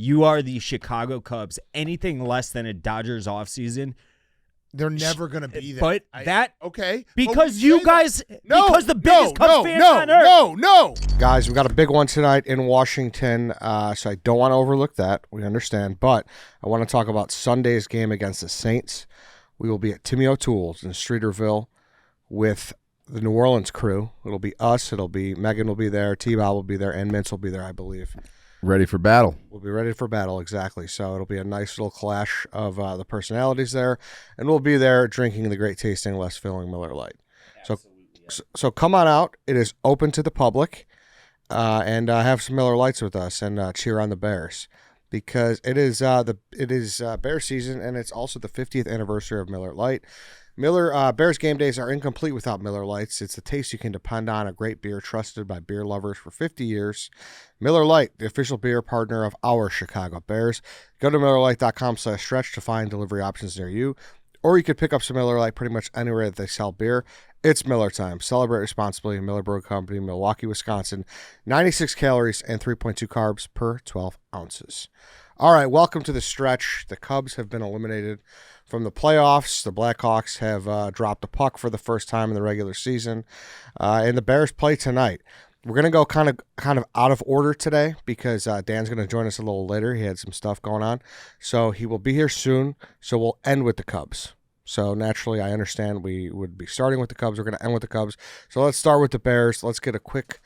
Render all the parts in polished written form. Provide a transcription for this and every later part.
you are the Chicago Cubs. Anything less than a Dodgers offseason, they're never going to be there. But because because the biggest Cubs fans on earth. No. Guys, we got a big one tonight in Washington, so I don't want to overlook that. We understand. But I want to talk about Sunday's game against the Saints. We will be at Timmy O'Toole's in Streeterville with the New Orleans crew. It'll be us. It'll be Megan will be there. T-Bob will be there. And Mintz will be there, I believe. Ready for battle. We'll be ready for battle, exactly. So it'll be a nice little clash of the personalities there. And we'll be there drinking the great tasting, less filling Miller Lite. So come on out. It is open to the public. And have some Miller Lights with us and cheer on the Bears. Because it is Bear season, and it's also the 50th anniversary of Miller Lite. Bears game days are incomplete without Miller Lites. It's the taste you can depend on, a great beer trusted by beer lovers for 50 years. Miller Lite, the official beer partner of our Chicago Bears. Go to MillerLite.com/stretch to find delivery options near you, or you could pick up some Miller Lite pretty much anywhere that they sell beer. It's Miller time. Celebrate responsibly. Miller Brew Company, Milwaukee, Wisconsin. 96 calories and 3.2 carbs per 12 ounces. All right, welcome to the stretch. The Cubs have been eliminated from the playoffs. The Blackhawks have dropped a puck for the first time in the regular season, and the Bears play tonight. We're gonna go kind of out of order today because Dan's gonna join us a little later. He had some stuff going on, so he will be here soon. So we'll end with the Cubs. So naturally, I understand we would be starting with the Cubs. We're gonna end with the Cubs. So let's start with the Bears. Let's get a quick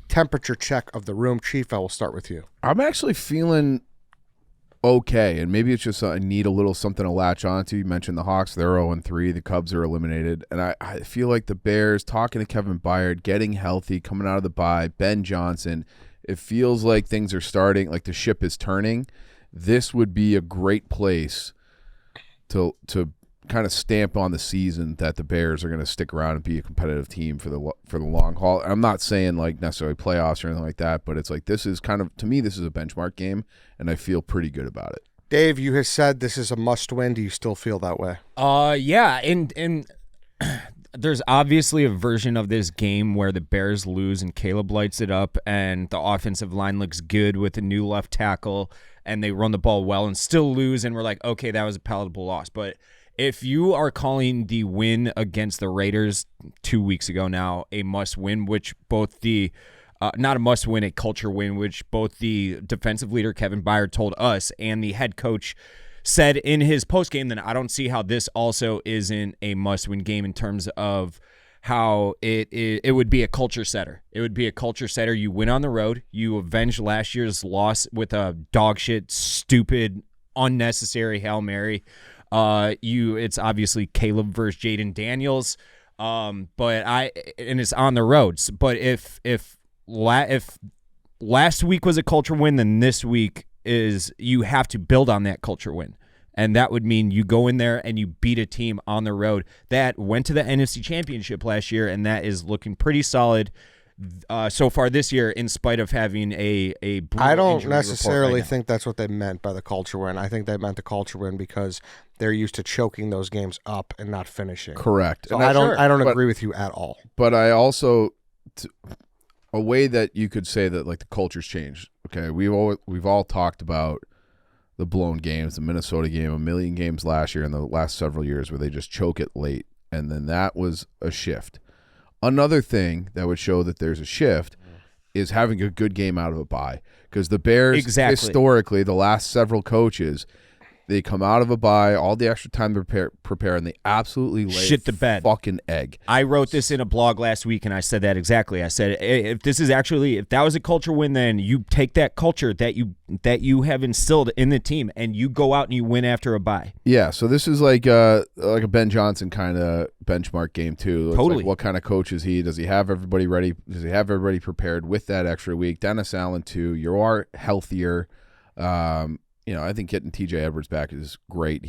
temperature check of the room. Chief, I will start with you. I'm actually feeling okay, and maybe it's just I need a little something to latch onto. You mentioned the Hawks, they're 0-3. The Cubs are eliminated, and I feel like the Bears, talking to Kevin Byard, getting healthy, coming out of the bye, Ben Johnson, it feels like things are starting, like the ship is turning. This would be a great place to kind of stamp on the season that the Bears are going to stick around and be a competitive team for the long haul. I'm not saying like necessarily playoffs or anything like that, but it's like this is kind of, to me, this is a benchmark game, and I feel pretty good about it. Dave, you have said this is a must-win. Do you still feel that way? Yeah, and there's obviously a version of this game where the Bears lose and Caleb lights it up, and the offensive line looks good with a new left tackle, and they run the ball well and still lose, and we're like, okay, that was a palatable loss, but if you are calling the win against the Raiders 2 weeks ago now a must-win, which both the not a must-win, a culture win, which both the defensive leader Kevin Byard told us and the head coach said in his postgame, then I don't see how this also isn't a must-win game in terms of how it would be a culture setter. It would be a culture setter. You win on the road. You avenge last year's loss with a dog shit, stupid, unnecessary Hail Mary. It's obviously Caleb versus Jaden Daniels, and it's on the roads. But if last week was a culture win, then this week is you have to build on that culture win, and that would mean you go in there and you beat a team on the road that went to the NFC Championship last year, and that is looking pretty solid so far this year, in spite of having a brutal I don't injury necessarily report think that's what they meant by the culture win. I think they meant the culture win because they're used to choking those games up and not finishing. Correct. So I don't agree with you at all. But I also a way that you could say that like the culture's changed. Okay, we've all talked about the blown games, the Minnesota game, a million games last year and the last several years where they just choke it late, and then that was a shift. Another thing that would show that there's a shift is having a good game out of a bye, because the Bears historically, the last several coaches, they come out of a bye, all the extra time to prepare, and they absolutely lay shit the bed. Fucking egg. I wrote this in a blog last week, and I said that exactly. I said, if that was a culture win, then you take that culture that you have instilled in the team, and you go out and you win after a bye. Yeah, so this is like a Ben Johnson kind of benchmark game too. It's totally. Like what kind of coach is he? Does he have everybody ready? Does he have everybody prepared with that extra week? Dennis Allen too. You are healthier. I think getting TJ Edwards back is great.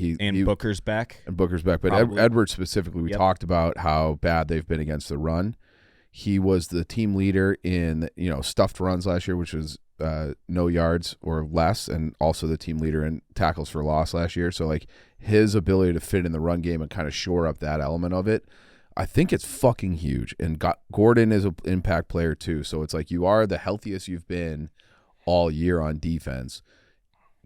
Booker's back. But Edwards specifically, we talked about how bad they've been against the run. He was the team leader in stuffed runs last year, which was no yards or less, and also the team leader in tackles for loss last year. So like his ability to fit in the run game and kind of shore up that element of it, I think it's fucking huge. And Gordon is an impact player too. So it's like you are the healthiest you've been all year on defense.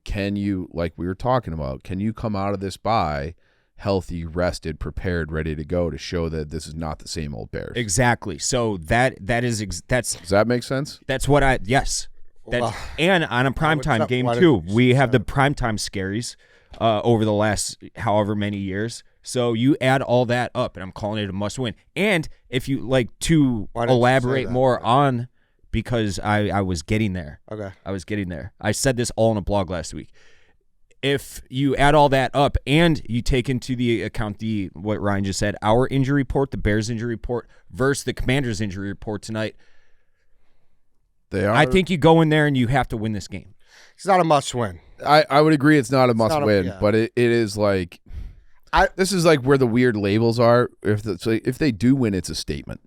can you, like we were talking about, can you come out of this bye healthy, rested, prepared, ready to go to show that this is not the same old Bears? Exactly. So that's Does that make sense? That's what yes. And on a primetime game too, we have the primetime scaries over the last however many years. So you add all that up, and I'm calling it a must-win. And if you like to elaborate more on, because I was getting there. Okay. I was getting there. I said this all in a blog last week. If you add all that up and you take into the account what Ryan just said, our injury report, the Bears injury report versus the Commanders injury report tonight, I think you go in there and you have to win this game. It's not a must-win. I would agree it's not a must-win, but it is like this is like where the weird labels are. If they do win, it's a statement.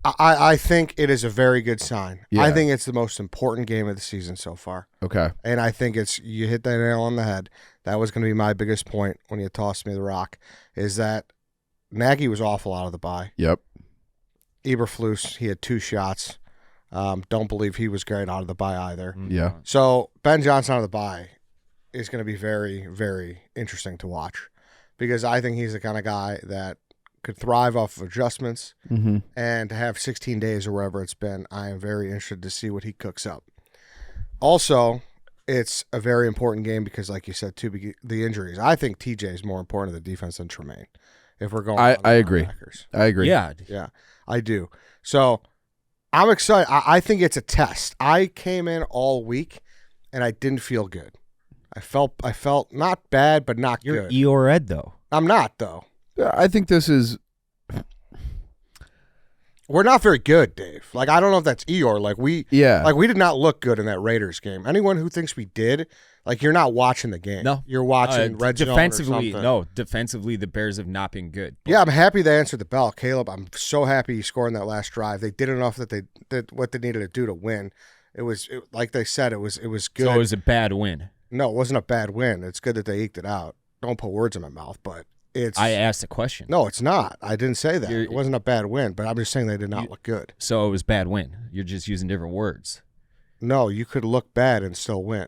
I think it is a very good sign. Yeah. I think it's the most important game of the season so far. Okay. And I think you hit that nail on the head. That was going to be my biggest point when you tossed me the rock, is that Nagy was awful out of the bye. Yep. Eberflus, he had 2 shots. Don't believe he was great out of the bye either. Yeah. So Ben Johnson out of the bye is going to be very, very interesting to watch, because I think he's the kind of guy that could thrive off of adjustments, and to have 16 days or wherever it's been, I am very interested to see what he cooks up. Also, it's a very important game because, like you said, too, the injuries. I think TJ is more important to the defense than Tremaine. If we're going, I agree. I agree. Yeah, I do. So I'm excited. I think it's a test. I came in all week, and I didn't feel good. I felt not bad, but not You're good. Eeyore Ed, though. I'm not, though. I think this is. We're not very good, Dave. Like, I don't know if that's Eeyore. Like we did not look good in that Raiders game. Anyone who thinks we did, like, you're not watching the game. No, you're watching Red Zone defensively. or something. No, defensively, the Bears have not been good. Yeah, I'm happy they answered the bell, Caleb. I'm so happy you scored in that last drive. They did enough that they did what they needed to do to win. Like they said, it was good. So it was a bad win. No, it wasn't a bad win. It's good that they eked it out. Don't put words in my mouth, but. I asked a question. No, it's not. I didn't say that. It wasn't a bad win, but I'm just saying they did not look good. So it was bad win. You're just using different words. No, you could look bad and still win.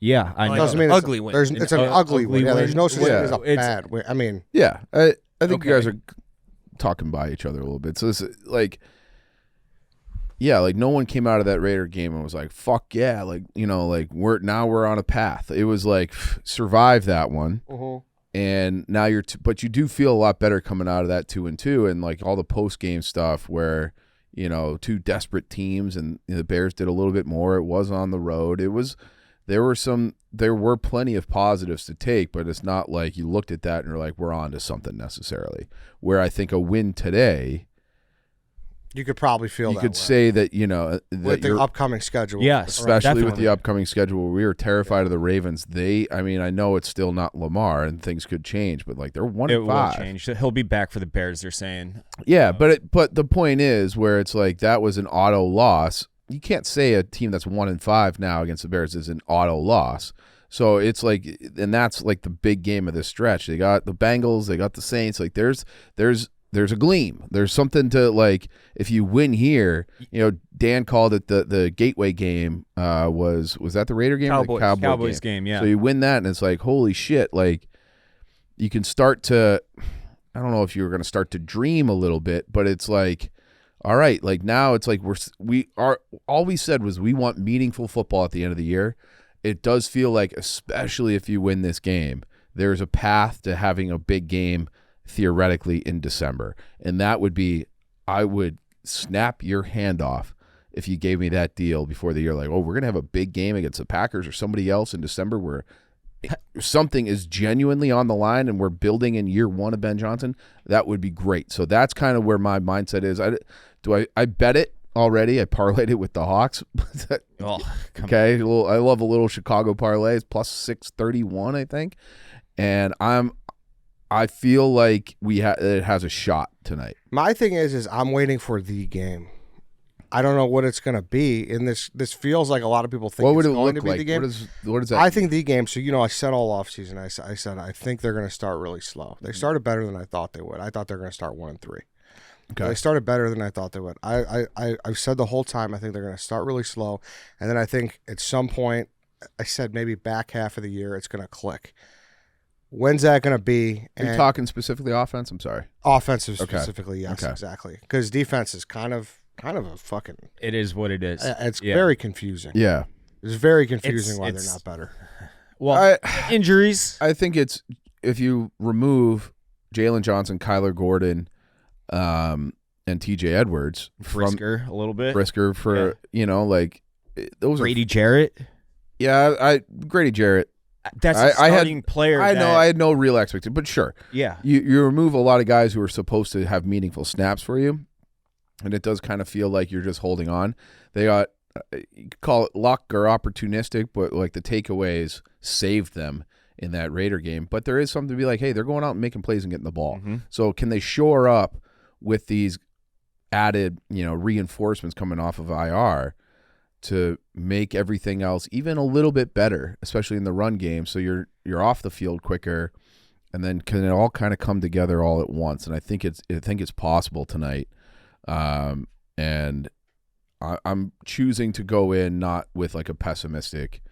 Yeah, I know. Doesn't mean ugly win. It's an ugly win. Yeah, there's no such thing as a bad win. I mean, yeah, I think you guys are talking by each other a little bit. So this is like, yeah, like no one came out of that Raider game and was like, "Fuck yeah!" Like, you know, like we're on a path. It was like survive that one. And now but you do feel a lot better coming out of that 2-2, and like all the post game stuff where, you know, 2 desperate teams, and the Bears did a little bit more. It was on the road. There were plenty of positives to take, but it's not like you looked at that and you're like, we're on to something necessarily. Where I think a win today, you could probably feel. You could say that, you know, that with the upcoming schedule, yes, especially with the upcoming schedule. We were terrified of the Ravens. I mean, I know it's still not Lamar and things could change, but like they're 1-5. It will change. He'll be back for the Bears. They're saying. Yeah, but the point is where it's like that was an auto loss. You can't say a team that's 1-5 now against the Bears is an auto loss. So it's like, and that's like the big game of this stretch. They got the Bengals, they got the Saints. Like there's a gleam. There's something to, like, if you win here, you know, Dan called it the gateway game. Was that the Raider game? Cowboys, or the Cowboys game, yeah. So you win that, and it's like, holy shit, like, you can start to, I don't know if you were going to start to dream a little bit, but it's like, all right, like now it's like all we said was we want meaningful football at the end of the year. It does feel like, especially if you win this game, there's a path to having a big game theoretically in December. And that would be, I would snap your hand off if you gave me that deal before the year, like, oh, we're going to have a big game against the Packers or somebody else in December where something is genuinely on the line and we're building in year 1 of Ben Johnson. That would be great. So that's kind of where my mindset is. I bet it already. I parlayed it with the Hawks. Okay. I love a little Chicago parlay. It's plus 631, I think. And I feel like it has a shot tonight. My thing is I'm waiting for the game. I don't know what it's going to be. And this feels like a lot of people think it's going to be the game. What is that? I think the game. So, you know, I said all offseason, I said I think they're going to start really slow. They started better than I thought they would. I thought they were going to start 1-3. Okay. They started better than I thought they would. I've said the whole time I think they're going to start really slow, and then I think at some point I said maybe back half of the year it's going to click. When's that going to be? Are you talking specifically offense? I'm sorry. Offensive specifically, yes, Okay. exactly. Because defense is kind of a fucking. It is what it is. It's very confusing. Yeah. It's very confusing why they're not better. Well, injuries. I think it's if you remove Jalen Johnson, Kyler Gordon, and TJ Edwards Brisker a little bit. Brisker for those Grady Jarrett. Yeah, Grady Jarrett. That's a starting player. I know I had no real expectation, but sure. Yeah. You remove a lot of guys who are supposed to have meaningful snaps for you, and it does kind of feel like you're just holding on. They got you could call it luck or opportunistic, but like the takeaways saved them in that Raider game. But there is something to be like, hey, they're going out and making plays and getting the ball. Mm-hmm. So can they shore up with these added, reinforcements coming off of IR to make everything else even a little bit better, especially in the run game, so you're off the field quicker, and then can it all kind of come together all at once? And I think it's possible tonight. And I'm choosing to go in not with like a pessimistic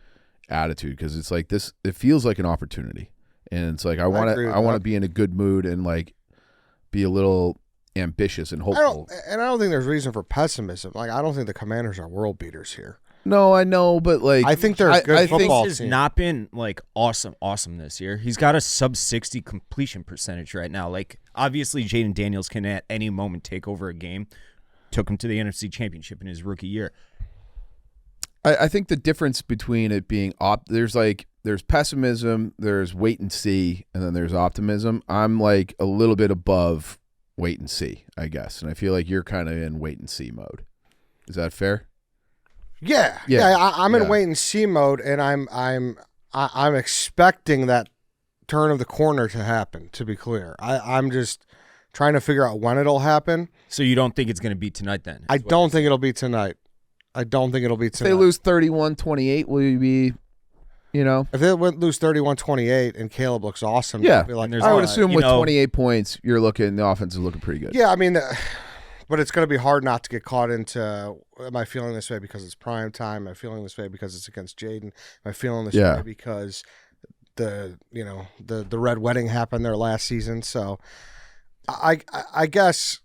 attitude, because it's like this. It feels like an opportunity, and it's like I want to be in a good mood and like be a little ambitious and hopeful. I don't think there's reason for pessimism. Like, I don't think the Commanders are world beaters here. No, I know, but like I think they're a good football team. He's not been like awesome this year. He's got a sub 60 completion percentage right now. Like, obviously Jaden Daniels can at any moment take over a game. Took him to the NFC Championship in his rookie year. I think the difference between it being there's pessimism, there's wait and see, and then there's optimism. I'm like a little bit above wait and see, I guess, and I feel like you're kind of in wait and see mode. Is that fair? Yeah. I'm in wait and see mode, and I'm expecting that turn of the corner to happen. To be clear, I'm just trying to figure out when it'll happen. So you don't think it's going to be tonight then? I don't think it'll be tonight. If they lose 31-28, will you be, If they lose 31-28 and Caleb looks awesome, yeah. Be like, I would assume with 28 points, the offense is looking pretty good. Yeah, I mean, but it's going to be hard not to get caught into, am I feeling this way because it's prime time? Am I feeling this way because it's against Jaden? Am I feeling this way because the Red Wedding happened there last season? So I guess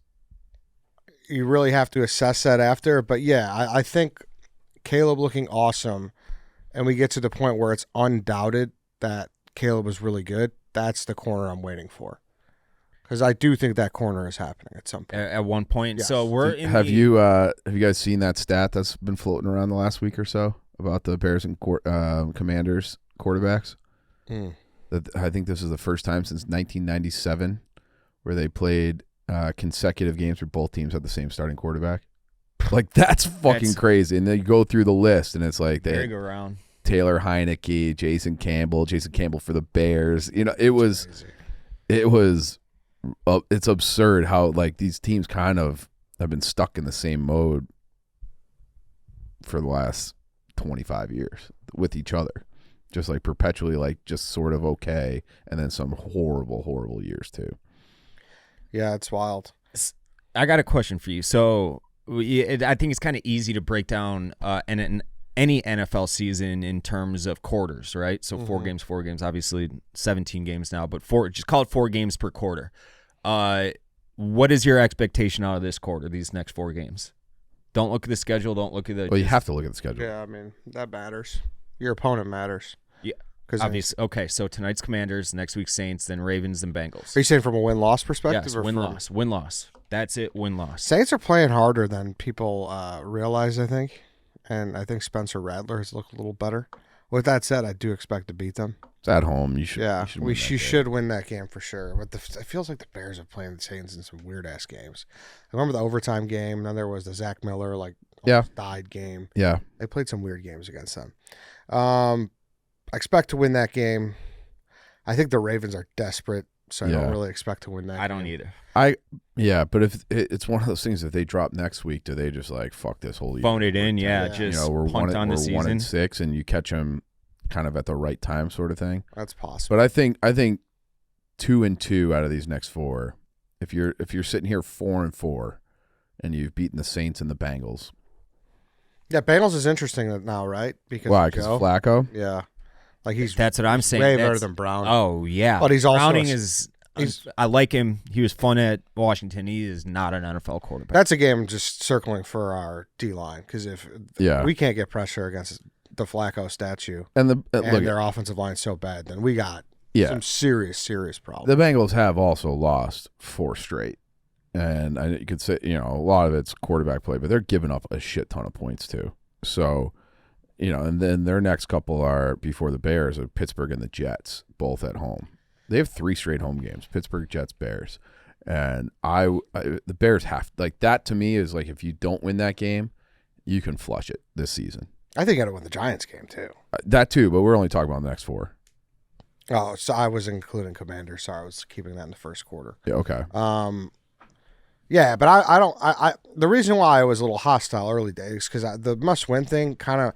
you really have to assess that after. But yeah, I think Caleb looking awesome, and we get to the point where it's undoubted that Caleb was really good. That's the corner I'm waiting for, because I do think that corner is happening at some point. At one point. Yes. So we're in. Have you guys seen that stat that's been floating around the last week or so about the Bears and Commanders quarterbacks? That I think this is the first time since 1997 where they played consecutive games where both teams had the same starting quarterback. Like, that's fucking crazy. And then you go through the list, and it's like they go around. Taylor Heineke, Jason Campbell for the Bears. It's absurd how like these teams kind of have been stuck in the same mode for the last 25 years with each other. Just like perpetually, like just sort of okay, and then some horrible years too. Yeah, it's wild. I got a question for you. So I think it's kind of easy to break down any NFL season in terms of quarters, right? So 4 games, obviously 17 games now, but just call it 4 games per quarter. What is your expectation out of this quarter, these next 4 games? Don't look at the schedule. Don't look at the. Well, you have to look at the schedule. Yeah, I mean, that matters. Your opponent matters. Yeah. Obviously. Okay, so tonight's Commanders, next week's Saints, then Ravens, then Bengals. Are you saying from a win-loss perspective? Yes, or win-loss. That's it, win-loss. Saints are playing harder than people realize, I think. And I think Spencer Rattler has looked a little better. With that said, I do expect to beat them. It's at home. You should. Yeah, you should win that game for sure. But it feels like the Bears are playing the Saints in some weird-ass games. I remember the overtime game. Then there was the Zach Miller, almost died game. Yeah. They played some weird games against them. I expect to win that game. I think the Ravens are desperate, so I don't really expect to win that game. I don't either. But if it's one of those things, if they drop next week, do they just like fuck this whole year? Phone it in, just we're punt on the season. 1-6, and you catch them kind of at the right time, sort of thing. That's possible. But I think 2-2 out of these next 4. If you're sitting here 4-4, and you've beaten the Saints and the Bengals, Yeah, Bengals is interesting now, right? Because Why? Because Flacco? Yeah. Like That's what I'm saying. Way better than Brown. Oh yeah, but he's also Browning is. I like him. He was fun at Washington. He is not an NFL quarterback. That's a game just circling for our D line because if we can't get pressure against the Flacco statue and their offensive line so bad, then we got some serious problems. The Bengals have also lost 4 straight, and you could say a lot of it's quarterback play, but they're giving up a shit ton of points too. So. And then their next couple are before the Bears are Pittsburgh and the Jets, both at home. They have 3 straight home games: Pittsburgh, Jets, Bears. And the Bears have that. To me is like if you don't win that game, you can flush it this season. I think I got to win the Giants game too. That too, but we're only talking about the next 4. Oh, so I was including Commanders. Sorry, I was keeping that in the first quarter. Yeah, okay. Yeah, but I don't. The reason why I was a little hostile early days because the must-win thing kind of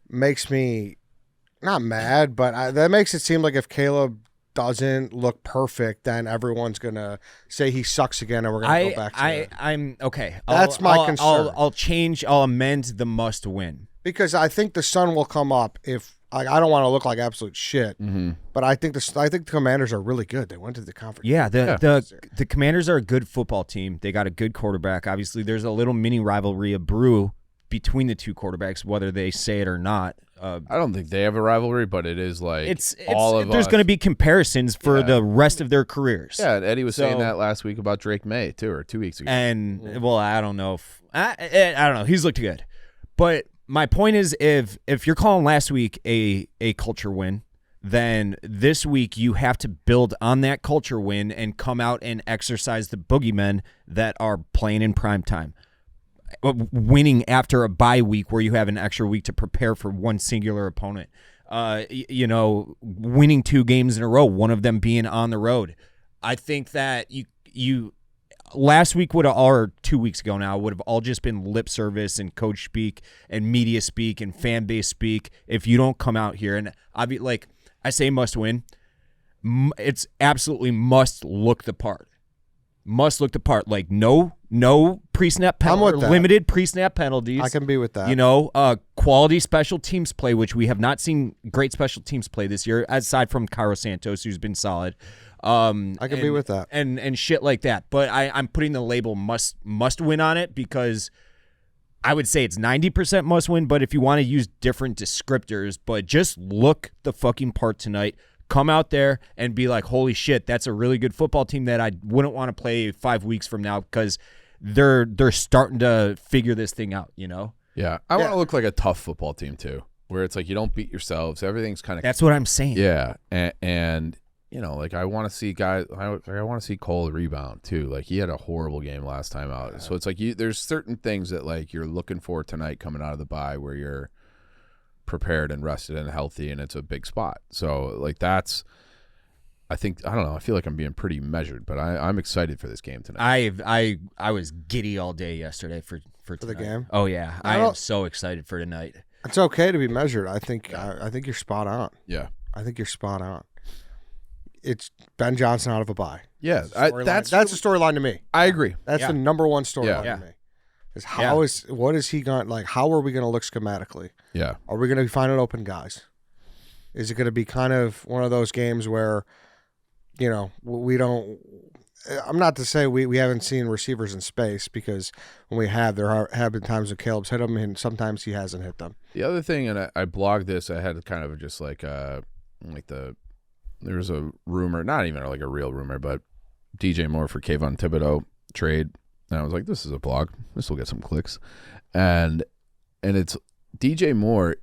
makes me not mad, but that makes it seem like if Caleb doesn't look perfect, then everyone's gonna say he sucks again, and we're gonna go back to I'm okay. That's my concern. I'll amend the must win because I think the sun will come up if I don't want to look like absolute shit, but I think the Commanders are really good. They went to the conference. Yeah, the Commanders are a good football team. They got a good quarterback. Obviously, there's a little mini rivalry of brew between the two quarterbacks, whether they say it or not. I don't think they have a rivalry, but it is like there's going to be comparisons for the rest of their careers. Yeah, and Eddie was saying that last week about Drake May too, or 2 weeks ago. And well, I don't know if I don't know. He's looked good, but my point is, if you're calling last week a culture win, then this week you have to build on that culture win and come out and exercise the boogeymen that are playing in prime time. Winning after a bye week where you have an extra week to prepare for one singular opponent. Winning 2 games in a row, one of them being on the road. I think that you last week or 2 weeks ago now would have all just been lip service and coach speak and media speak and fan base speak if you don't come out here. And I say must win. It's absolutely must look the part. Must look the part. Like no pre-snap penalty, limited pre-snap penalties. I can be with that. Quality special teams play, which we have not seen great special teams play this year, aside from Cairo Santos, who's been solid. I can be with that. And shit like that. But I'm putting the label must win on it because I would say it's 90% must win, but if you want to use different descriptors, but just look the fucking part tonight. Come out there and be like, holy shit, that's a really good football team that I wouldn't want to play 5 weeks from now because they're starting to figure this thing out, Yeah, I want to look like a tough football team too, where it's like you don't beat yourselves. Everything's kind of. That's what I'm saying. Yeah, and I want to see guys. I want to see Cole rebound too. Like he had a horrible game last time out, so it's like there's certain things that like you're looking for tonight coming out of the bye where you're prepared and rested and healthy, and it's a big spot. So like that's. I don't know. I feel like I'm being pretty measured, but I'm excited for this game tonight. I was giddy all day yesterday for the game. Oh yeah, I am so excited for tonight. It's okay to be measured. I think you're spot on. Yeah, I think you're spot on. It's Ben Johnson out of a bye. Yeah, that's the storyline to me. I agree. That's the number one storyline to me. What is he going like? How are we going to look schematically? Yeah, are we going to be finding open guys? Is it going to be kind of one of those games where? We don't. I'm not to say we haven't seen receivers in space because when we have, there have been times when Caleb's hit them and sometimes he hasn't hit them. The other thing, and I blogged this, I had kind of just there was a rumor, not even like a real rumor, but DJ Moore for Kayvon Thibodeau trade, and I was like, this is a blog, this will get some clicks, and it's DJ Moore.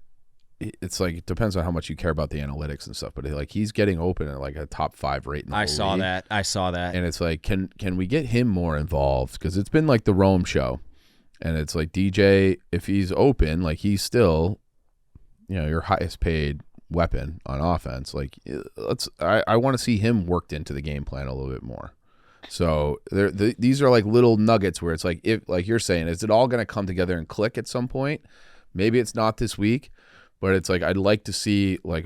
It's like it depends on how much you care about the analytics and stuff, but like he's getting open at like a top 5 rate in the I saw that, and it's like can we get him more involved? Because it's been like the Rome show, and it's like DJ, if he's open, like he's still, your highest paid weapon on offense. Like I want to see him worked into the game plan a little bit more. So these are like little nuggets where it's like if like you're saying, is it all going to come together and click at some point? Maybe it's not this week. But it's like I'd like to see like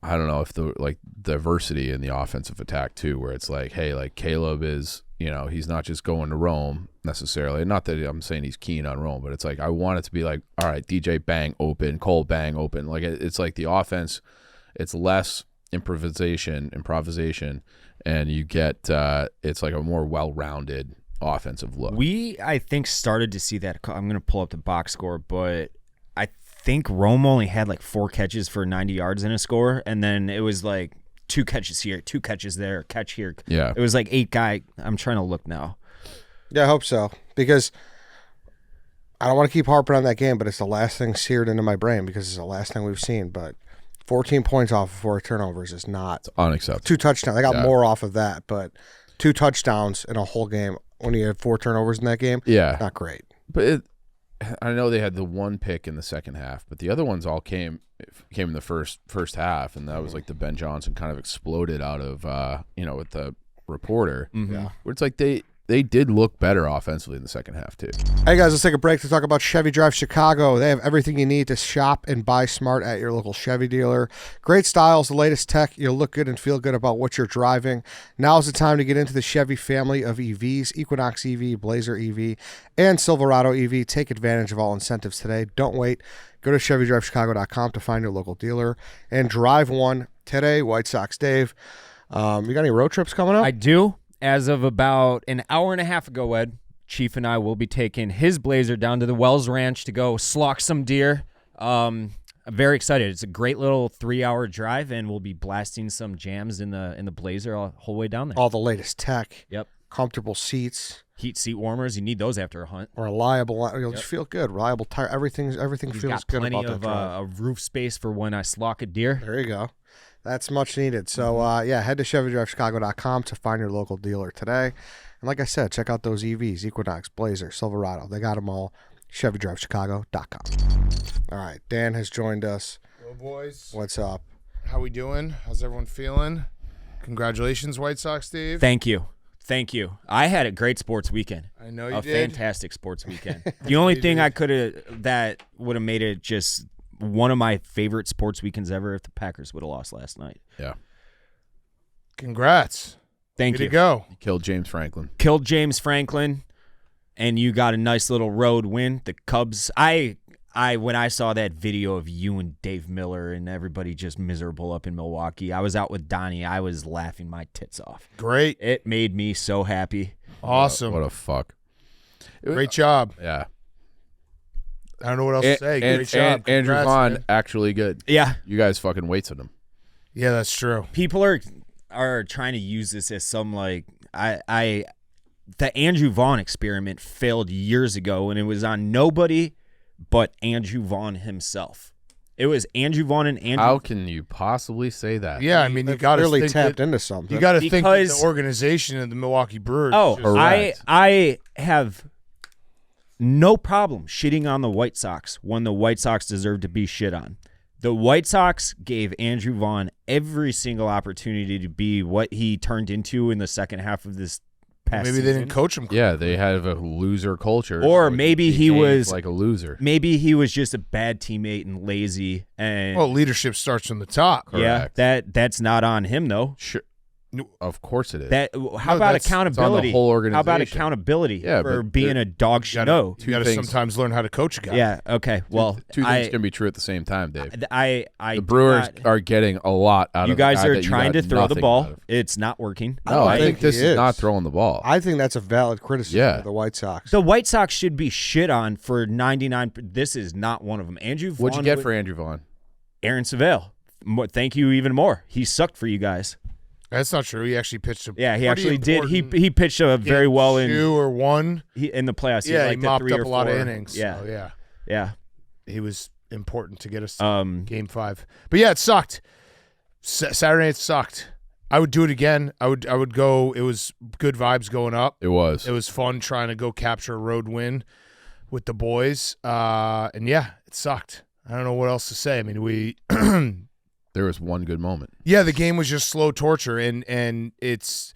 I don't know if the like diversity in the offensive attack too, where it's like, hey, like Caleb is, he's not just going to Rome necessarily. Not that I'm saying he's keen on Rome, but it's like I want it to be like, all right, DJ bang open, Cole bang open. Like it's like the offense, it's less improvisation, and you get it's like a more well-rounded offensive look. We, I think, started to see that. I'm going to pull up the box score, but I think Rome only had like 4 catches for 90 yards in a score, and then it was like 2 catches here, 2 catches there, catch here. Yeah. It was like 8 guy. I'm trying to look now. Yeah, I hope so, because I don't want to keep harping on that game, but it's the last thing seared into my brain because it's the last thing we've seen. But 14 points off of 4 turnovers is not It's unacceptable. 2 touchdowns. I got more off of that, but 2 touchdowns in a whole game when you had 4 turnovers in that game, not great. But I know they had the 1 pick in the second half, but the other ones all came in the first half, and that was like the Ben Johnson kind of exploded out of with the reporter. Yeah. Where it's like they did look better offensively in the second half too. Hey guys, let's take a break to talk about Chevy Drive Chicago. They have everything you need to shop and buy smart at your local Chevy dealer. Great styles, the latest tech. You'll look good and feel good about what you're driving. Now's the time to get into the Chevy family of EVs, Equinox EV, Blazer EV, and Silverado EV. Take advantage of all incentives today. Don't wait. Go to ChevyDriveChicago.com to find your local dealer and drive one today. White Sox Dave. You got any road trips coming up? I do. As of about an hour and a half ago, Ed, Chief and I will be taking his Blazer down to the Wells Ranch to go slaughter some deer. I'm very excited. It's a great little 3-hour drive, and we'll be blasting some jams in the Blazer all the whole way down there. All the latest tech. Yep. Comfortable seats. Heat seat warmers. You need those after a hunt. Reliable. You'll just feel good. Reliable tire. Everything He's feels got good plenty about of that drive. roof space for when I slaughter a deer. There you go. That's much needed. So, head to ChevyDriveChicago.com to find your local dealer today. And like I said, check out those EVs, Equinox, Blazer, Silverado. They got them all. ChevyDriveChicago.com. All right, Dan has joined us. Hello, boys. What's up? How we doing? How's everyone feeling? Congratulations, White Sox, Steve. Thank you. I had a great sports weekend. I know you a did. Fantastic sports weekend. The only thing that would have made it just one of my favorite sports weekends ever if the Packers would have lost last night. Yeah. Congrats. Thank Way you. to go. Killed James Franklin. Killed James Franklin, and you got a nice little road win. The Cubs. I when I saw that video of you and Dave Miller and everybody just miserable up in Milwaukee, I was out with Donnie. I was laughing my tits off. Great. It made me so happy. Awesome. What a fuck. Great job. Yeah. I don't know what else to say. Great job. And Andrew Congrats, Vaughn, man. actually good. Yeah. You guys fucking wasted him. Yeah, that's true. People are trying to use this as some like the Andrew Vaughn experiment failed years ago, and it was on nobody but Andrew Vaughn himself. It was Andrew Vaughn and Andrew. How can you possibly say that? Yeah, I mean, you got to really think tapped that, into something. you got to think that Because- the organization of the Milwaukee Brewers. Oh, just- I have no problem shitting on the White Sox when the White Sox deserve to be shit on. The White Sox gave Andrew Vaughn every single opportunity to be what he turned into in the second half of this past maybe season. they didn't coach him. Yeah, they have a loser culture. Or so maybe he behaved was- like a loser. Maybe he was just a bad teammate and lazy. And Well, leadership starts from the top. yeah, Correct. that's not on him though. Sure. Of course it is. That how about that's- accountability? it's on the whole How about organization. accountability Yeah, for but being there- a dog You shit? gotta, No. you got to things. sometimes learn how to coach a guy. Yeah. Okay. Well, Two things can be true at the same time, Dave. I The Brewers do not- are getting a lot out You of guys a guy are that you trying got to throw the nothing ball. out of. It's not working. No, I think this he is not is. throwing the ball. I think that's a valid criticism Yeah. of the White Sox. The White Sox should be shit on for 99. This is not one of them. Andrew Vaughn. What'd you get for Andrew Vaughn? Aaron Savale? Thank you even more. He sucked for you guys. That's not true. He actually pitched a Yeah, he pretty actually did. important He pitched a very game, well in 2 or 1. in the playoffs. Yeah, had he like the mopped 3 up or a lot of 4. innings. Yeah, So, yeah. yeah. He was important to get us Game 5. But yeah, it sucked. Saturday it sucked. I would do it again. I would go. It was good vibes going up. It was. It was fun trying to go capture a road win with the boys. And yeah, it sucked. I don't know what else to say. I mean, we There was one good moment. yeah, the game was just slow torture, and it's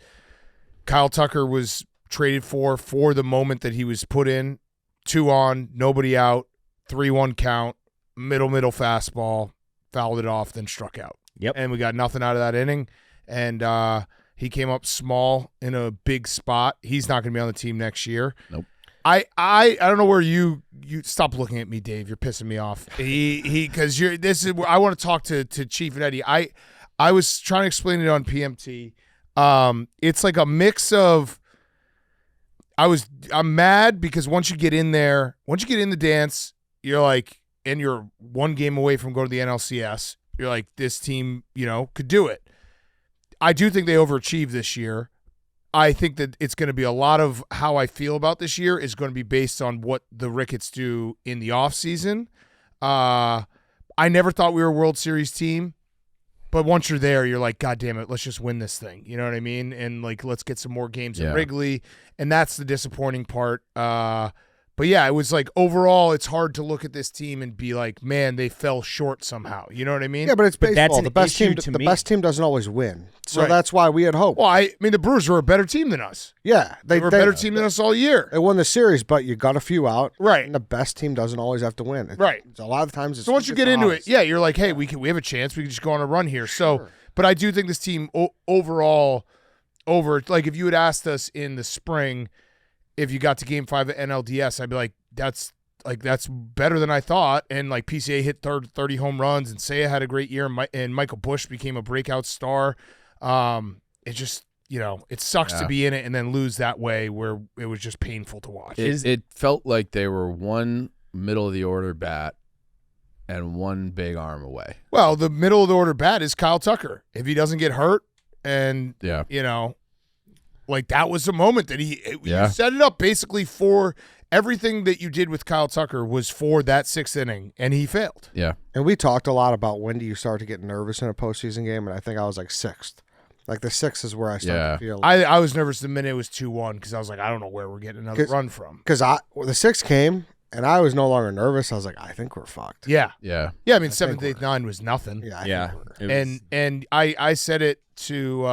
Kyle Tucker was traded for the moment that he was put in. 2 on, nobody out, 3-1 count, middle fastball, fouled it off, then struck out. Yep. And we got nothing out of that inning. And he came up small in a big spot. He's not going to be on the team next year. Nope. I don't know where you stop looking at me, Dave. You're pissing me off. Because this is where I want to talk to Chief and Eddie. I was trying to explain it on PMT. It's like a mix of I'm mad because once you get in the dance, you're like, and you're one game away from going to the NLCS, you're like, this team, could do it. I do think they overachieved this year. I think that it's going to be a lot of how I feel about this year is going to be based on what the Ricketts do in the offseason. I never thought we were a World Series team, but once you're there, you're like, God damn it, let's just win this thing. You know what I mean? And like, let's get some more games at Wrigley. And that's the disappointing part. But yeah, it was like overall, it's hard to look at this team and be like, man, they fell short somehow. You know what I mean? Yeah, but it's baseball. that's an The best issue team, to the me. best team doesn't always win. So Right. that's why we had hope. Well, I mean, the Brewers were a better team than us. Yeah, They were a better team than us all year. They won the series, but you got a few out. Right. And the best team doesn't always have to win. Right. A lot of times it's So once you get different into odds. it, yeah, you're like, hey, we have a chance. We can just go on a run here. So, but I do think this team overall, like if you had asked us in the spring, if you got to Game 5 at NLDS, I'd be like, that's better than I thought. And like PCA hit 30 home runs, and Seiya had a great year, and Michael Busch became a breakout star. It just, it sucks to be in it and then lose that way where it was just painful to watch. It felt like they were one middle of the order bat and one big arm away. Well, the middle of the order bat is Kyle Tucker. If he doesn't get hurt, and like that was the moment that you set it up basically for everything that you did with Kyle Tucker was for that sixth inning, and he failed. Yeah. And we talked a lot about when do you start to get nervous in a postseason game, and I think I was like sixth. Like the sixth is where I started to feel. I was nervous the minute it was 2-1 because I was like, I don't know where we're getting another run from. Because the sixth came, and I was no longer nervous. I was like, I think we're fucked. Yeah. Yeah. Yeah, I mean, 7th, 8th, 9 was nothing. Yeah. And I said it to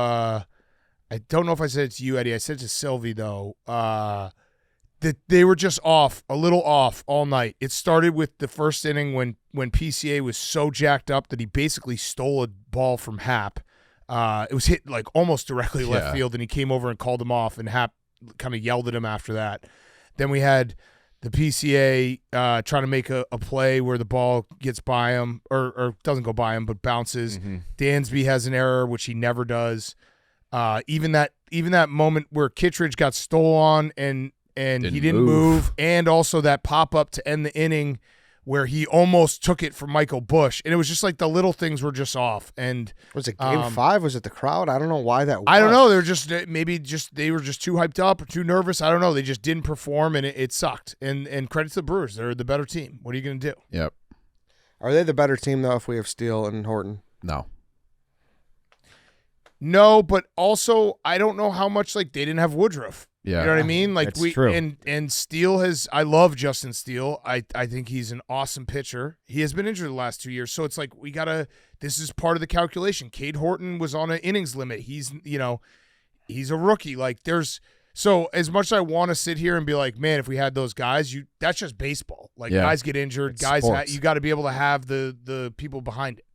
I don't know if I said it to you, Eddie. I said it to Sylvie, though, that they were just a little off all night. It started with the first inning when PCA was so jacked up that he basically stole a ball from Happ. It was hit like almost directly left field, and he came over and called him off, and Happ kind of yelled at him after that. Then we had the PCA trying to make a play where the ball gets by him or doesn't go by him but bounces. Mm-hmm. Dansby has an error, which he never does. Even that moment where Kittredge got stolen and he didn't move, and also that pop-up to end the inning where he almost took it from Michael Busch. And it was just like the little things were just off. And was it Game 5? Was it the crowd? I don't know why that was. I don't know. They were just they were just too hyped up or too nervous. I don't know. They just didn't perform, and it sucked. And credit to the Brewers. They're the better team. What are you going to do? Yep. Are they the better team, though, if we have Steele and Horton? No, but also I don't know how much like they didn't have Woodruff. Yeah. You know what I mean? Like That's true. And Steele I love Justin Steele. I think he's an awesome pitcher. He has been injured the last 2 years. So it's like this is part of the calculation. Cade Horton was on an innings limit. He's a rookie. Like so as much as I want to sit here and be like, man, if we had those guys, that's just baseball. Like guys get injured, It's you got to be able to have the people behind it.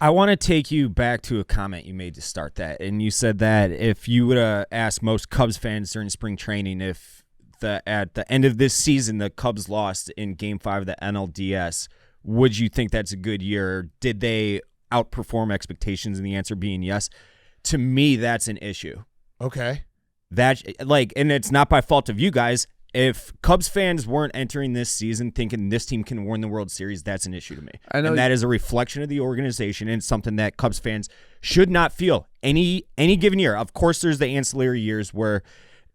I want to take you back to a comment you made to start that. And you said that if you would have asked most Cubs fans during spring training if at the end of this season the Cubs lost in Game 5 of the NLDS, would you think that's a good year? Did they outperform expectations? And the answer being yes. To me, that's an issue. Okay. And it's not by fault of you guys. If Cubs fans weren't entering this season thinking this team can win the World Series, that's an issue to me. I know and that is a reflection of the organization and something that Cubs fans should not feel any given year. Of course, there's the ancillary years where,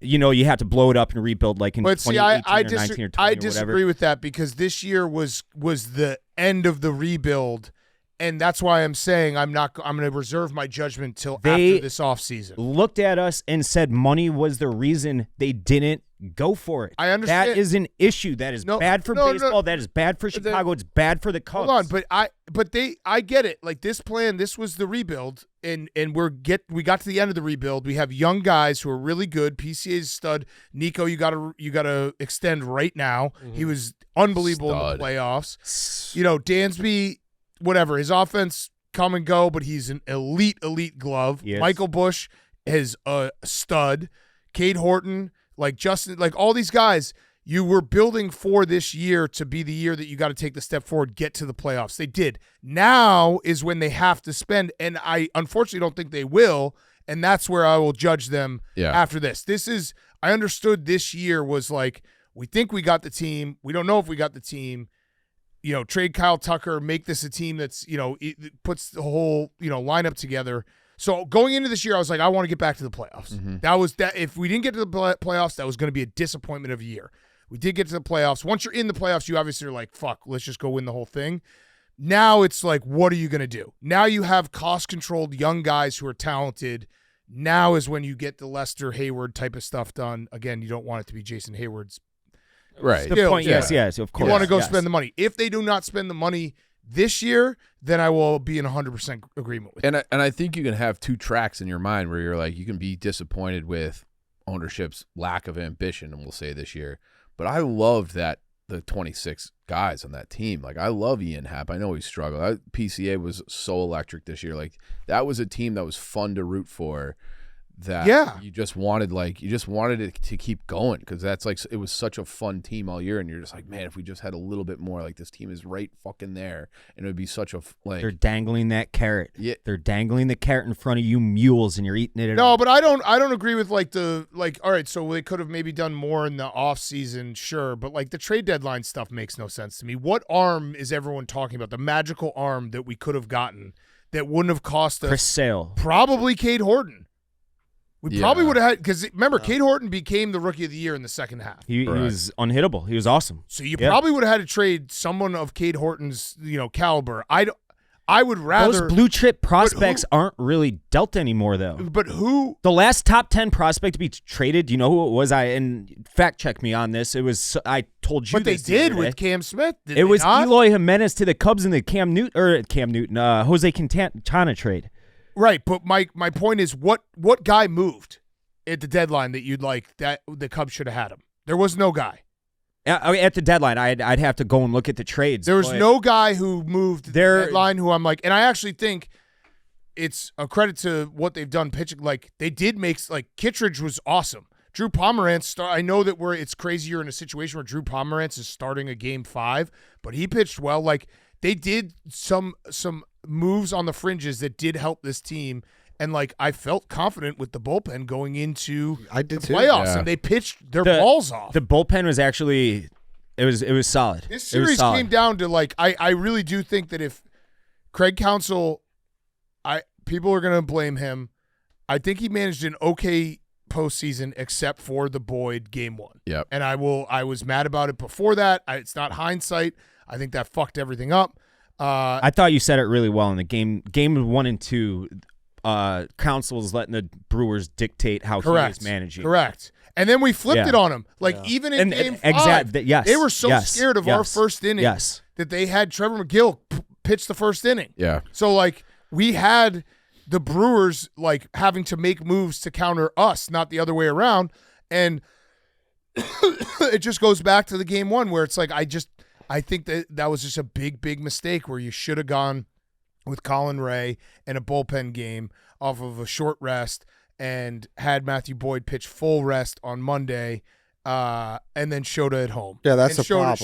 you have to blow it up and rebuild like in 2018 or 19 or 20 I or disagree whatever. with that because this year was the end of the rebuild. And that's why I'm saying I'm going to reserve my judgment till after this offseason. Looked at us and said money was the reason they didn't go for it. I understand. That is an issue. That is bad for baseball. No. That is bad for Chicago. It's bad for the Cubs. Hold on, I get it. Like this plan, this was the rebuild, and we got to the end of the rebuild. We have young guys who are really good. PCA's stud. Nico, you gotta extend right now. Mm-hmm. He was unbelievable in the playoffs. Dansby. Whatever, his offense come and go, but he's an elite glove. Yes. Michael Bush is a stud. Cade Horton, like Justin, like all these guys, you were building for this year to be the year that you got to take the step forward, get to the playoffs. They did. Now is when they have to spend, and I unfortunately don't think they will, and that's where I will judge them after this. I understood this year was like, we think we got the team. We don't know if we got the team. Trade Kyle Tucker, make this a team that's, it puts the whole, lineup together. So going into this year, I was like, I want to get back to the playoffs. Mm-hmm. That was that. If we didn't get to the playoffs, that was going to be a disappointment of a year. We did get to the playoffs. Once you're in the playoffs, you obviously are like, fuck, let's just go win the whole thing. Now it's like, what are you going to do? Now you have cost-controlled young guys who are talented. Now is when you get the Lester Hayward type of stuff done. Again, you don't want it to be Jason Hayward's. Right. The point, yes, of course. You want to go spend the money. If they do not spend the money this year, then I will be in 100% agreement with you. And I think you can have two tracks in your mind where you're like, you can be disappointed with ownership's lack of ambition, and we'll say this year. But I loved that the 26 guys on that team. Like, I love Ian Happ. I know he struggled. PCA was so electric this year. Like, that was a team that was fun to root for. That you just wanted it to keep going, because that's like, it was such a fun team all year, and you're just like, man, if we just had a little bit more, like, this team is right fucking there, and it would be such a like. They're dangling that carrot. Yeah, they're dangling the carrot in front of you mules, and you're eating it. No, but I don't agree with all right, so they could have maybe done more in the off season, sure, but like the trade deadline stuff makes no sense to me. What arm is everyone talking about? The magical arm that we could have gotten that wouldn't have cost us? Chris Sale. Probably Cade Horton. We probably would have had, because remember, Cade Horton became the rookie of the year in the second half. He was unhittable. He was awesome. So you probably would have had to trade someone of Cade Horton's, caliber. I would rather. Those blue chip prospects aren't really dealt anymore, though. But who? The last top 10 prospect to be traded, you know who it was? And fact check me on this. It was, I told you. But they did with Cam Smith. It was Eloy Jimenez to the Cubs in the Cam Newton, Jose Quintana trade. Right, but my point is, what guy moved at the deadline that you'd like that the Cubs should have had him? There was no guy. At the deadline, I'd have to go and look at the trades. There was no guy who moved at the deadline who I'm like, and I actually think it's a credit to what they've done pitching. Like, they did make, like, Kittredge was awesome. Drew Pomerantz, I know that it's crazier in a situation where Drew Pomerantz is starting a game 5, but he pitched well. Like, they did some moves on the fringes that did help this team, and like, I felt confident with the bullpen going into the playoffs, and they pitched their balls off. The bullpen was actually it was solid. This series came down to, like, I really do think that if Craig Counsell, people are going to blame him. I think he managed an okay postseason except for the Boyd game 1. Yep. And I was mad about it before that. It's not hindsight. I think that fucked everything up. I thought you said it really well in the game 1 and 2. Counsell was letting the Brewers dictate how he was managing. Correct. And then we flipped it on him. Like, even in game 5, they were so scared of our first inning that they had Trevor McGill pitch the first inning. Yeah. So, like, we had the Brewers, like, having to make moves to counter us, not the other way around. And it just goes back to the game 1 where it's like, I think that was just a big mistake where you should have gone with Colin Ray and a bullpen game off of a short rest and had Matthew Boyd pitch full rest on Monday, and then Shota at home. Yeah, that's the problem.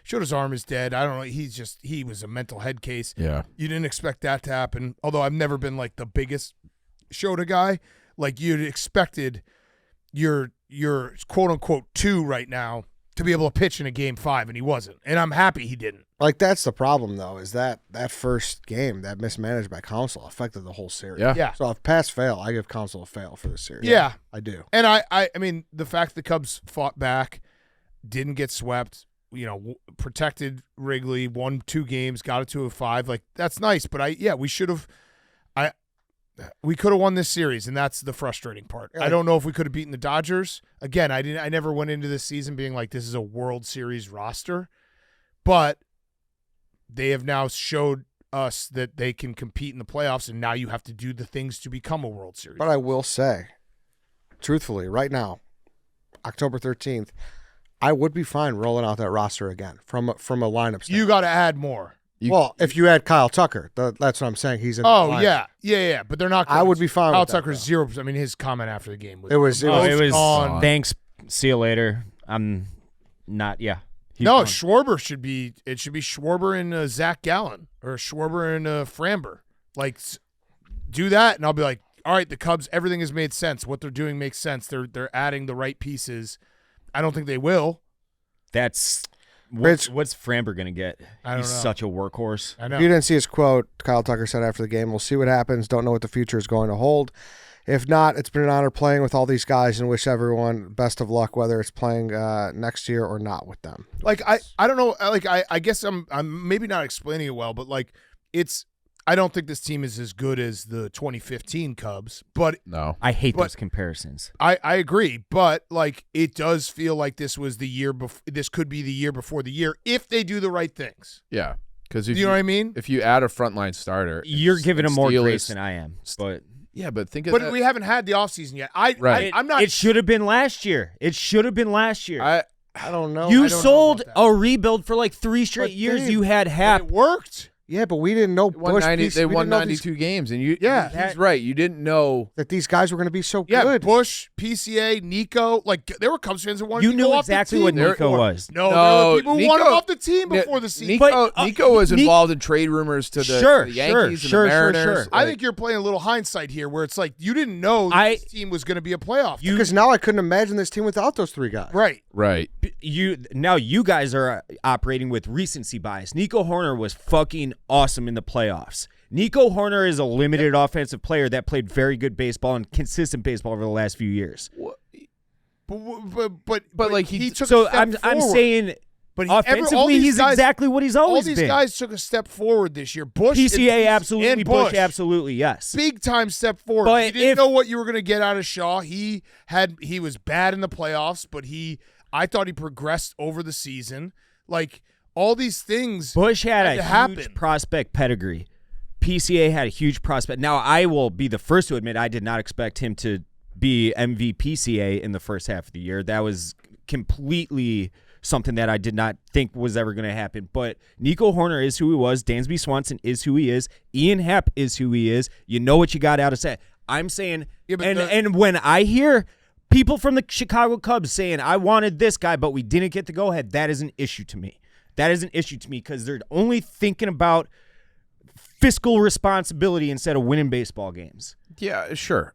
Shota's arm is dead. I don't know. He was a mental head case. Yeah. You didn't expect that to happen. Although I've never been like the biggest Shota guy. Like, you'd expected your quote unquote 2 right now to be able to pitch in a game 5, and he wasn't. And I'm happy he didn't. Like, that's the problem, though, is that first game, that mismanaged by Counsell, affected the whole series. Yeah. So if pass fail, I give Counsell a fail for this series. Yeah. I do. And I mean, the fact the Cubs fought back, didn't get swept, protected Wrigley, won 2 games, got it to a 5. Like, that's nice. But we should have. We could have won this series, and that's the frustrating part. I don't know if we could have beaten the Dodgers. Again, I never went into this season being like, this is a World Series roster, but they have now showed us that they can compete in the playoffs, and now you have to do the things to become a World Series. But I will say, truthfully, right now, October 13th, I would be fine rolling out that roster again from a lineup standpoint. You got to add more. Well, if you add Kyle Tucker, that's what I'm saying. He's in the Oh, line. yeah. But they're not. I would be fine Kyle with that, Tucker's 0%. I mean, his comment after the game was. It was gone. Thanks. See you later. I'm not. Yeah. No, gone. Schwarber should be. It should be Schwarber and Zach Gallen or Schwarber and Framber. Like, do that, and I'll be like, all right, the Cubs. Everything has made sense. What they're doing makes sense. They're adding the right pieces. I don't think they will. That's what's Framber gonna get? I don't He's know. such a workhorse. I know. If you didn't see his quote, Kyle Tucker said after the game, "We'll see what happens. Don't know what the future is going to hold. If not, it's been an honor playing with all these guys and wish everyone best of luck, whether it's playing next year or not with them." Like I don't know. Like I guess I'm maybe not explaining it well, but like I don't think this team is as good as the 2015 Cubs, but No. I hate those comparisons. I agree. But like it does feel like this was the year before. This could be the year before the year if they do the right things. Yeah. Because Do you know what I mean? if you add a frontline starter, You're giving him more Steele grace is- than I am, but Yeah, but think of But that. we haven't had the offseason yet. Right. I'm not. It should have been last year. It should have been last year. I don't know. You I don't know sold about that. a rebuild for like 3 straight But years. Dave, You had Hap. It worked. Yeah, but we didn't know They won Bush. 90 they we won didn't know 92 games, and you. Yeah. he's right. You didn't know. that these guys were going to be so Yeah, good. Bush, PCA, Nico. Like there were Cubs fans that wanted You to knew go off exactly the what team Nico before. was. No, there No, were people who wanted him Nico- off the team before the season. Nico was Ni- involved in trade rumors to the, Sure, to the Yankees sure, and the sure, Mariners. sure. I think you're playing a little hindsight here, where it's like you didn't know this team was going to be a playoff team. because now I couldn't imagine this team without those three guys. Right. right. You guys are operating with recency bias. Nico Horner was fucking awesome in the playoffs. Nico Horner is a limited offensive player that played very good baseball and consistent baseball over the last few years. But like, he took So a step I'm forward. saying But offensively, he's exactly what he's all always these been. guys took a step forward this year. Bush, PCA and absolutely, Bush, absolutely, yes. big time step forward. But you didn't if- know what you were going to get out of Shaw. He was bad in the playoffs, but I thought he progressed over the season. Like all these things. Bush had to a huge happen. prospect pedigree. PCA had a huge prospect. Now, I will be the first to admit I did not expect him to be MVP-CA in the first half of the year. That was completely something that I did not think was ever going to happen. But Nico Horner is who he was. Dansby Swanson is who he is. Ian Happ is who he is. You know what you got out of set. I'm saying, Yeah, but and when I hear people from the Chicago Cubs saying, I wanted this guy, but we didn't get the go-ahead, that is an issue to me. That is an issue to me because they're only thinking about fiscal responsibility instead of winning baseball games. Yeah, sure.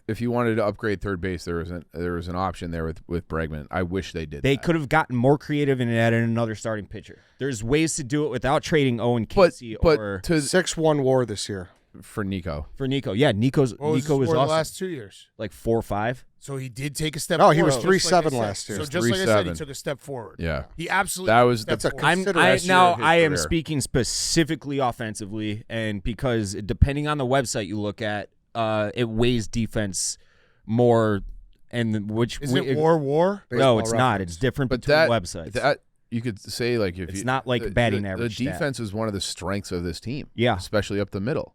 If you wanted to upgrade third base, there was an option there with Bregman. I wish they did. They that. could have gotten more creative and added another starting pitcher. There's ways to do it without trading Owen Casey but or to 6-1 WAR this year. for Nico. for Nico. Yeah, Nico was What was his score awesome. the last 2 years? Like 4-5. So he did take a step No, forward. he was just like I 3-7 said. last year. So just like I said, he 3-7. took a step forward. Yeah. He absolutely That took was- a that's step a forward. consider- I best year now of his I am career. speaking specifically offensively, and because depending on the website you look at, it weighs defense more, and which Is it war? No, Baseball it's not. reference. It's different But between that websites. that you could say like if It's you, not like the, batting the, average The stat. defense is one of the strengths of this team. Yeah. especially up the middle.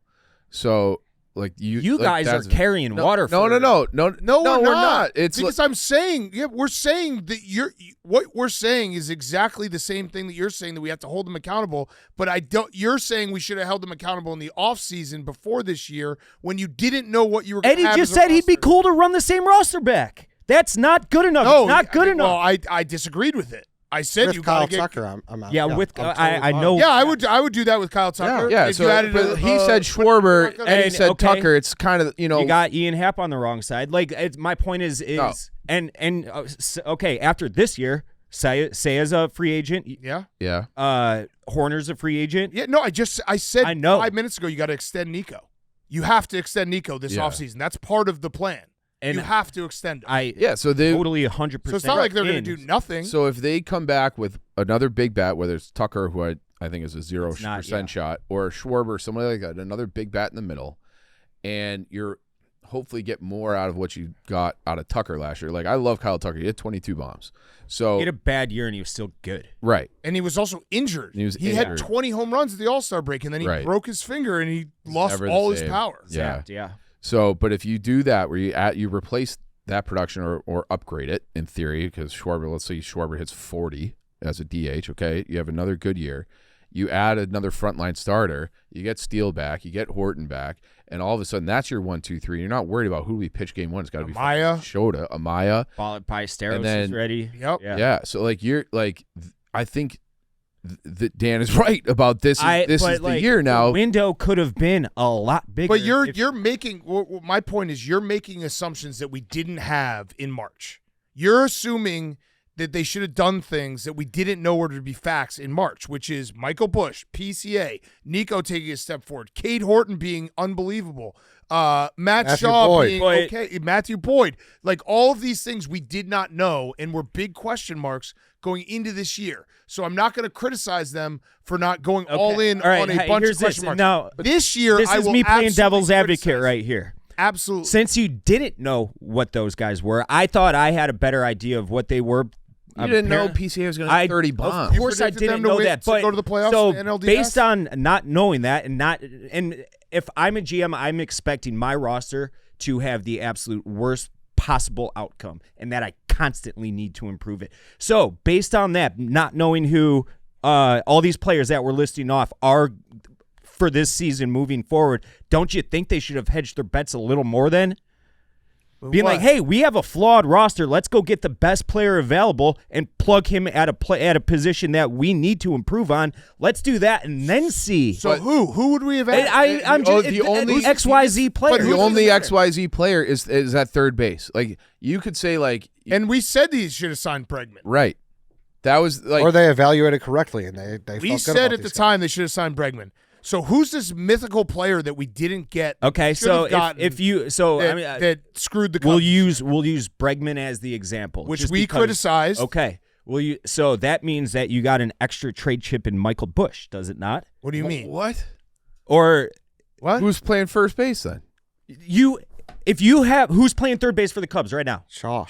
So like you like, guys are that's- carrying water. No, for no. No, we're we're not. It's because I'm saying, we're saying that what we're saying is exactly the same thing that you're saying, that we have to hold them accountable. But you're saying we should have held them accountable in the offseason before this year when you didn't know what you were going to Eddie have just as a said he'd be roster. cool to run the same roster back. That's not good enough. No, It's not good enough. Well, I disagreed with it. I said With you Kyle got to get. Tucker, I'm out. yeah, I'm with totally I fine. know. Yeah, I would do that with Kyle Tucker. Yeah, If so you added but a- he said Schwarber but- and he said okay. Tucker. It's kind of you got Ian Happ on the wrong side. Like my point is No. okay. After this year, Saya's a free agent. Yeah. Horner's a free agent. Yeah, no, I said I know. 5 minutes ago you got to extend Nico. You have to extend Nico this Yeah. offseason. That's part of the plan. And you have to extend him. yeah. So they totally 100%. So it's not like they're going to do nothing. So if they come back with another big bat, whether it's Tucker, who I think is a 0% It's not, yeah. shot, or Schwarber, somebody like that, another big bat in the middle, and you're hopefully get more out of what you got out of Tucker last year. Like I love Kyle Tucker. He had 22 bombs. So He had a bad year and he was still good. right. And he was also injured. He was had injured. 20 home runs at the All-Star break, and then he Right. broke his finger, and he lost never the all his same. power. Yeah. Zapped, yeah. So, but if you do that, where you replace that production or upgrade it in theory, because Schwarber, let's say Schwarber hits 40 as a DH, okay, you have another good year. you add another frontline starter, you get Steele back, you get Horton back, and all of a sudden that's your 1-2-3. You're not worried about who we pitch game one. It's got to be Amaya. Shota, Amaya. Ballesteros is ready. Yep. Yeah. So like I think that Dan is right about this. This is the year now. The window could have been a lot bigger. But you're making my point is you're making assumptions that we didn't have in March. You're assuming that they should have done things that we didn't know were to be facts in March, which is Michael Bush, PCA, Nico taking a step forward, Cade Horton being unbelievable, Matthew Shaw Boyd. being okay, Matthew Boyd. Like all of these things we did not know and were big question marks going into this year. So I'm not going to criticize them for not going all in on a bunch of question marks. Now, this year, this is me playing devil's advocate right here. Absolutely. Since you didn't know what those guys were, I thought I had a better idea of what they were. You didn't know PCA was going to get 30 bombs. Of course I didn't know that, but go to the playoffs so in NLDS? Based on not knowing that and if I'm a GM, I'm expecting my roster to have the absolute worst possible outcome and that I constantly need to improve it. So based on that, not knowing who all these players that we're listing off are for this season moving forward, don't you think they should have hedged their bets a little more then? Being like, hey, we have a flawed roster. Let's go get the best player available and plug him at a position that we need to improve on. Let's do that and then see. So who would we have had? I'm just the only XYZ player. The only XYZ player is at third base. Like you could say, like, and we said these should have signed Bregman. Right. That was like, or they evaluated correctly and they. We felt good said about at the these time they should have signed Bregman. So who's this mythical player that we didn't get? Okay, so if you that screwed the Cubs? We'll use Bregman as the example, which we criticized. Okay, so that means that you got an extra trade chip in Michael Bush, does it not? What do you mean? What? Or what? Who's playing first base then? If you have who's playing third base for the Cubs right now? Shaw.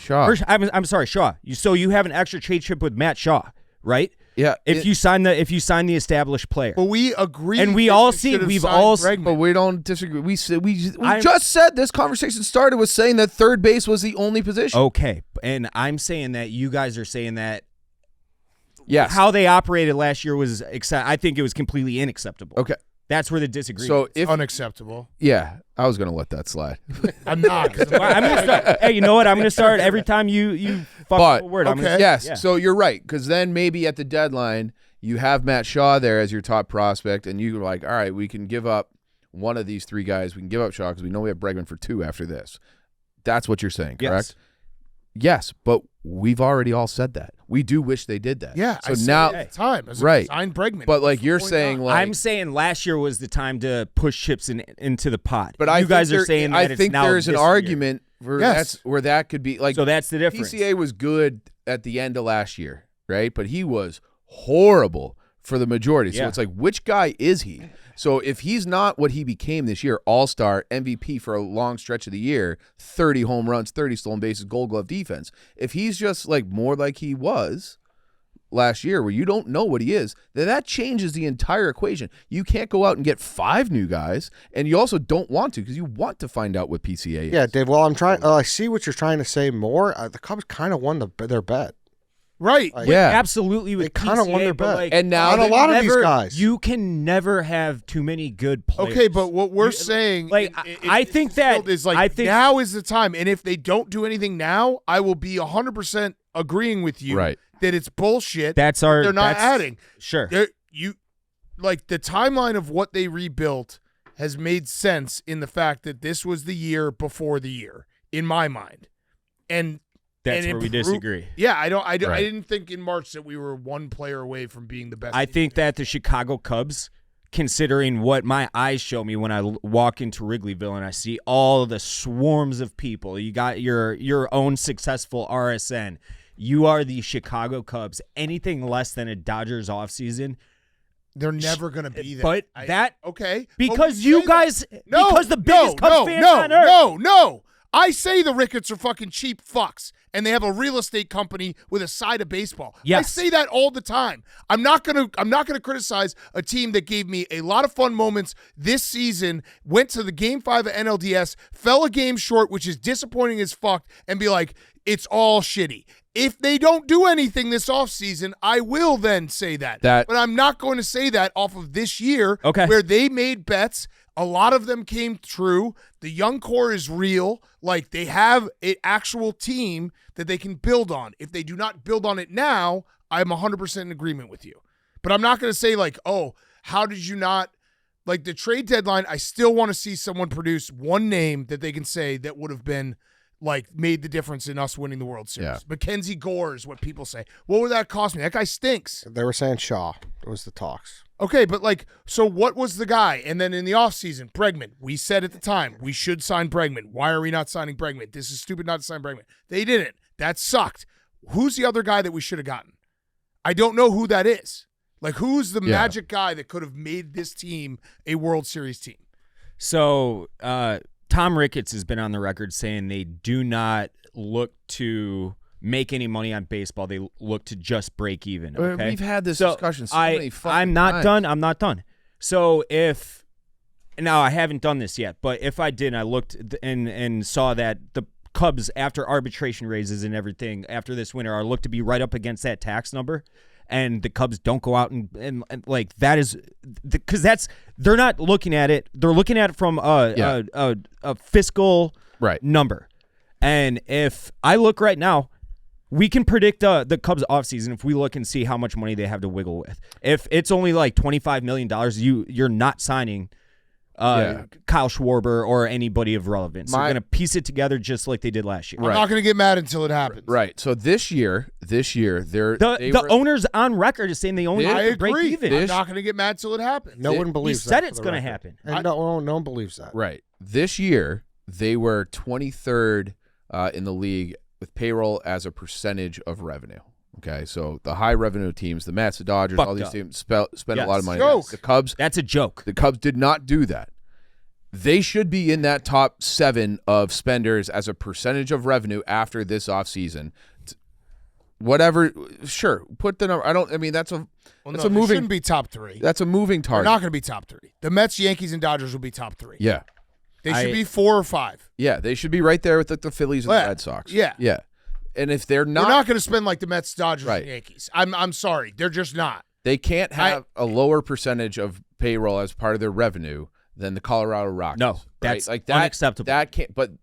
I'm sorry, Shaw. So you have an extra trade chip with Matt Shaw, right? Yeah. If you sign the established player. But we agree, and we've all seen, but we don't disagree. We just said this conversation started with saying that third base was the only position. Okay, and I'm saying that you guys are saying that. Yes. How they operated last year was I think it was completely unacceptable. Okay. That's where the disagreement. So unacceptable. Yeah, I was gonna let that slide. I'm not. I'm gonna start. Hey, you know what? I'm gonna start every time you fuck a word. Okay. Yes. Yeah. So you're right, because then maybe at the deadline you have Matt Shaw there as your top prospect, and you're like, all right, we can give up one of these three guys. We can give up Shaw because we know we have Bregman for 2 after this. That's what you're saying, correct? Yes, but we've already all said that. We do wish they did that. Yeah. So now, at the time, right? Signed Bregman. But like you're saying, like I'm saying, last year was the time to push chips into the pot. But you guys are saying that I think there's an argument where that could be like. So that's the difference. PCA was good at the end of last year, right? But he was horrible for the majority. So it's like, which guy is he? So if he's not what he became this year, all-star, MVP for a long stretch of the year, 30 home runs, 30 stolen bases, Gold Glove defense. If he's just like more like he was last year where you don't know what he is, then that changes the entire equation. You can't go out and get 5 new guys, and you also don't want to because you want to find out what PCA is. Yeah, Dave, well, I'm trying. I see what you're trying to say more. The Cubs kind of won their bet. Right. Absolutely. With They kind of won their bet. Like, and now on a lot of these guys. You can never have too many good players. Okay, but what we're saying, like, I think that is like, I think now is the time. And if they don't do anything now, I will be 100% agreeing with you that it's bullshit. They're not adding. Sure. Like the timeline of what they rebuilt has made sense in the fact that this was the year before the year, in my mind. And that's where we disagree. Yeah, I didn't think in March that we were one player away from being the best. I think that the Chicago Cubs, considering what my eyes show me when I walk into Wrigleyville and I see all the swarms of people, you got your own successful RSN. You are the Chicago Cubs. Anything less than a Dodgers offseason, they're never going to be that. But okay. Because you guys, because the biggest Cubs fans on earth. No. I say the Ricketts are fucking cheap fucks, and they have a real estate company with a side of baseball. Yes. I say that all the time. I'm not gonna criticize a team that gave me a lot of fun moments this season, went to the Game 5 of NLDS, fell a game short, which is disappointing as fuck, and be like, it's all shitty. If they don't do anything this offseason, I will then say that. But I'm not going to say that off of this year where they made bets. A lot of them came true. The young core is real. Like, they have an actual team that they can build on. If they do not build on it now, I'm 100% in agreement with you. But I'm not going to say, like, oh, how did you not? Like, the trade deadline, I still want to see someone produce one name that they can say that would have been, like, made the difference in us winning the World Series. Yeah. Mackenzie Gore is what people say. What would that cost me? That guy stinks. They were saying Shaw. It was the talks. Okay, but, like, so what was the guy? And then in the offseason, Bregman. We said at the time, we should sign Bregman. Why are we not signing Bregman? This is stupid not to sign Bregman. They didn't. That sucked. Who's the other guy that we should have gotten? I don't know who that is. Like, who's the magic guy that could have made this team a World Series team? So, Tom Ricketts has been on the record saying they do not look to make any money on baseball. They look to just break even. Okay? We've had this discussion so many fucking I'm not times. done. I'm not done. So now I haven't done this yet, but if I did, I looked and saw that the Cubs, after arbitration raises and everything, after this winter, are looked to be right up against that tax number. And the Cubs don't go out and like, that is because they're not looking at it. They're looking at it from a fiscal number. And if I look right now, we can predict the Cubs offseason if we look and see how much money they have to wiggle with. If it's only like $25 million, you're not signing Kyle Schwarber or anybody of relevance. They're going to piece it together just like they did last year. I'm not going to get mad until it happens. Right. So this year, the owners on record is saying they only have to break even. I'm not going to get mad until it happens. No one believes that. You said it's going to happen. And no one believes that. Right. This year, they were 23rd in the league with payroll as a percentage of revenue. Okay, so the high revenue teams, the Mets, the Dodgers, all these teams spend a lot of money. Joke. The Cubs, that's a joke. The Cubs did not do that. They should be in that top 7 of spenders as a percentage of revenue after this offseason. Whatever, sure, put the number. That's a moving. Shouldn't be top 3. That's a moving target. They're not going to be top 3. The Mets, Yankees, and Dodgers will be top 3. Yeah, they should be 4 or 5. Yeah, they should be right there with the Phillies and the Red Sox. Yeah. And if they're not going to spend like the Mets, Dodgers, and Yankees. I'm sorry, they're just not. They can't have a lower percentage of payroll as part of their revenue than the Colorado Rockies. No, that's like unacceptable. That can't. But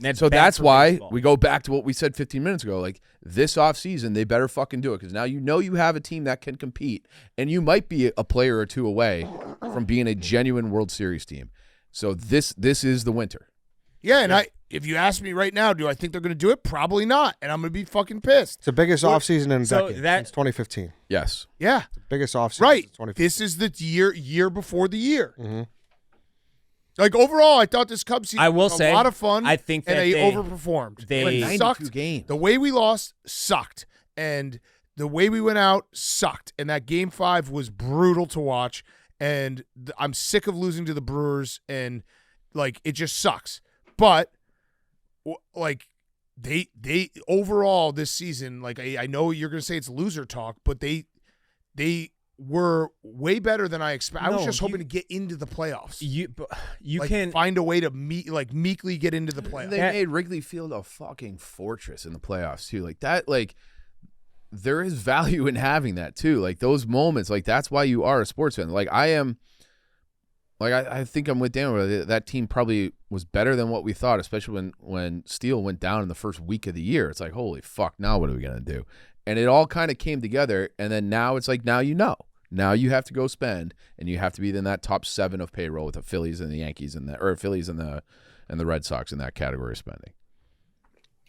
that's why baseball. We go back to what we said 15 minutes ago. Like, this offseason, they better fucking do it, because now you have a team that can compete, and you might be a player or two away from being a genuine World Series team. So this is the winter. Yeah, and if you ask me right now, do I think they're going to do it? Probably not, and I'm going to be fucking pissed. It's the biggest offseason in a decade since 2015. Yes. Yeah. It's the biggest offseason since 2015. This is the year before the year. Mm-hmm. Like, overall, I thought this Cubs season was a lot of fun. I think that they overperformed. They sucked. Games. The way we lost sucked, and the way we went out sucked. And that Game 5 was brutal to watch. And I'm sick of losing to the Brewers, and like, it just sucks. But like, they overall this season, like, I know you're going to say it's loser talk, but they were way better than I expected. I was just hoping to get into the playoffs. You like, can find a way to meekly get into the playoffs. They made Wrigley Field a fucking fortress in the playoffs too. Like that, like, there is value in having that too. Like, those moments, like, that's why you are a sports fan. Like, I am. Like, I think I'm with Dan. That team probably was better than what we thought, especially when Steele went down in the first week of the year. It's like, holy fuck, now what are we going to do? And it all kind of came together, and then now it's like, now you know. Now you have to go spend, and you have to be in that top 7 of payroll with the Phillies and the Yankees or Phillies and the Red Sox in that category of spending.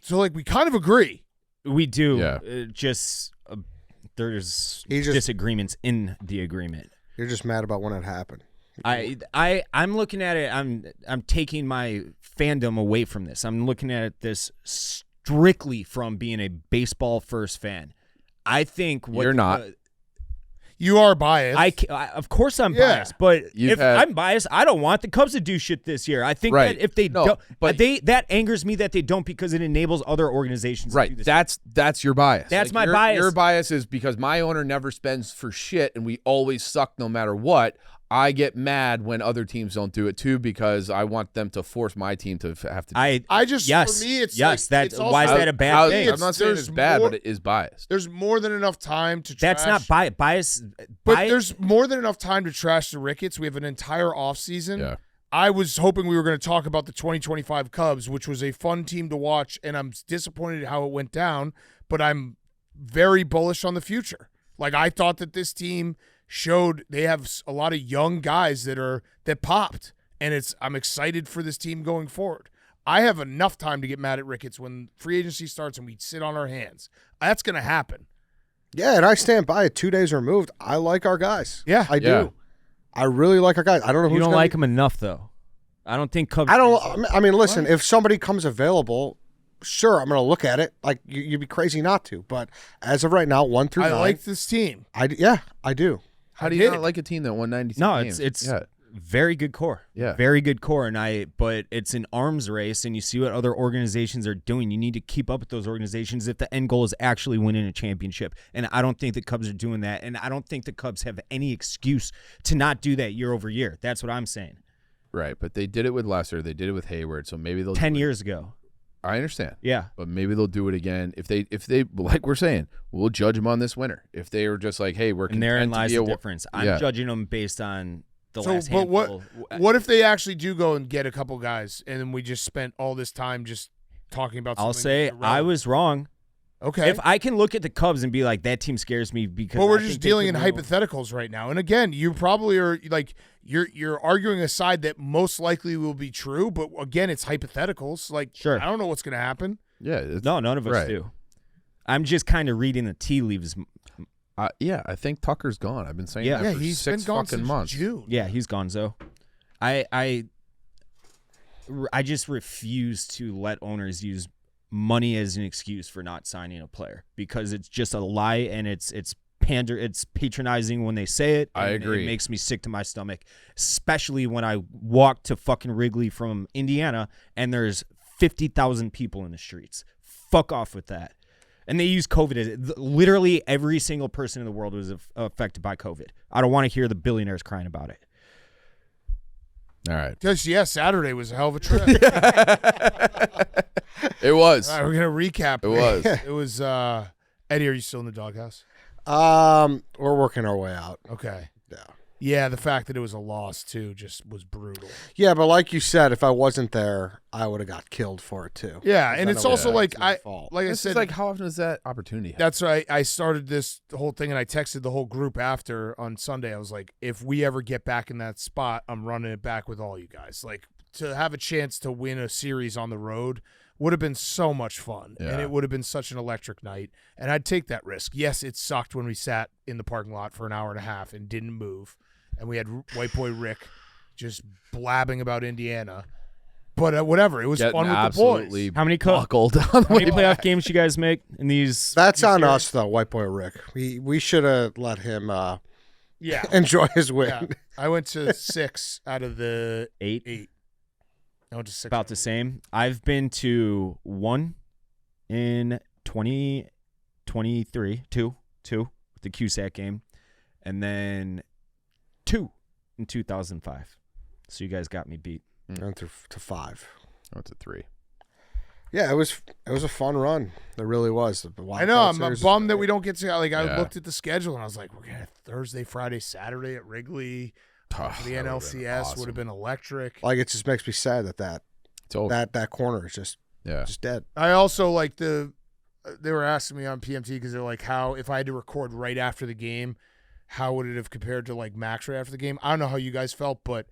So, like, we kind of agree. We do. Yeah. There's disagreements in the agreement. You're just mad about when it happened. I'm looking at it. I'm taking my fandom away from this. I'm looking at this strictly from being a baseball first fan. I think you're not. You are biased. Of course I'm Yeah. biased, but You've if had- I'm biased, I don't want the Cubs to do shit this year. I think Right. that if they No, don't, but- that angers me that they don't because it enables other organizations to do Right. this. That's your bias. That's my your, bias. Your bias is because my owner never spends for shit and we always suck no matter what. I get mad when other teams don't do it too because I want them to force my team to have to. I just yes, for me it's yes. like, That it's also, why is that a bad thing? I'm not saying it's there's bad, more- but it is biased. There's more than enough time to That's trash. not bias. But there's more than enough time to trash the Ricketts. We have an entire offseason. Yeah. I was hoping we were going to talk about the 2025 Cubs, which was a fun team to watch, and I'm disappointed how it went down, but I'm very bullish on the future. Like, I thought that this team showed they have a lot of young guys that popped, and I'm excited for this team going forward. I have enough time to get mad at Ricketts when free agency starts and we sit on our hands. That's going to happen. Yeah, and I stand by it. 2 days removed. I like our guys. Yeah. I do. Yeah. I really like our guys. I don't know who's you don't gonna like be- them enough though. I don't think Cubs. I don't. I mean, listen. If somebody comes available, sure, I'm going to look at it. Like you'd be crazy not to. But as of right now, 1 through 9, I like this team. I do. How do you not like a team that won 92 No, games? it's yeah. very good core. Yeah. Very good core. But it's an arms race, and you see what other organizations are doing. You need to keep up with those organizations if the end goal is actually winning a championship. And I don't think the Cubs are doing that. And I don't think the Cubs have any excuse to not do that year over year. That's what I'm saying. Right, but they did it with Lesser. They did it with Hayward. So maybe they'll 10 do it. years ago. I understand. Yeah. But maybe they'll do it again if they like we're saying we'll judge them on this winner. If they were just like, hey, we're And therein content to lies be the a- difference. I'm Yeah. judging them based on the So, last but handful. what if they actually do go and get a couple guys, and then we just spent all this time just talking about? I'll something say irrelevant? I was wrong. okay. If I can look at the Cubs and be like, that team scares me because. But we're I just think they dealing in could win. hypotheticals right now, and again, you probably are like you're arguing a side that most likely will be true, but again, it's hypotheticals. Like, Sure. I don't know what's going to happen. Yeah, it's, No, none of us right. do. I'm just kind of reading the tea leaves. Yeah, I think Tucker's gone. I've been saying Yeah. that Yeah, for he's 6 been gone fucking since months. June. Yeah, he's gonzo. I just refuse to let owners use money as an excuse for not signing a player because it's just a lie and it's patronizing when they say it. I and agree. It makes me sick to my stomach, especially when I walk to fucking Wrigley from Indiana and there's 50,000 people in the streets. Fuck off with that. And they use COVID as literally every single person in the world was affected by COVID. I don't want to hear the billionaires crying about it. All right. Because Saturday was a hell of a trip. It was. All right, we're gonna recap. It was. It was. Eddie, are you still in the doghouse? We're working our way out. Okay. Yeah. Yeah, the fact that it was a loss too just was brutal. Yeah, but like you said, if I wasn't there, I would have got killed for it too. Yeah, and Then it's it also was like my I fault. like I This said, is like, how often does that opportunity happen? that's why I started this whole thing, and I texted the whole group after on Sunday. I was like, if we ever get back in that spot, I'm running it back with all you guys. Like, to have a chance to win a series on the road would have been so much fun, and Yeah. it would have been such an electric night, and I'd take that risk. Yes, it sucked when we sat in the parking lot for an hour and a half and didn't move, and we had White Boy Rick just blabbing about Indiana. But whatever, it was Getting fun with the absolutely boys. How many buckled on the How many way playoff games you guys make in these? That's these on series? us though, White Boy Rick. We should have let him Yeah, enjoy his win. yeah. I went to 6 out of the 8. 8. I went to 6. About the same. I've been to 1 in 2023, 2 with the QSAC game, and then 2 in 2005. So you guys got me beat. Went to 5. Oh, it's a 3. Yeah, it was a fun run. It really was. The I know. I'm series was bummed that great. we don't get to. Like, I Yeah. looked at the schedule and I was like, we're gonna have Thursday, Friday, Saturday at Wrigley. The NLCS would have been electric. Like, it just makes me sad that It's over. that corner is just dead. I also like they were asking me on PMT because they're like, how if I had to record right after the game, how would it have compared to like Max right after the game? I don't know how you guys felt, but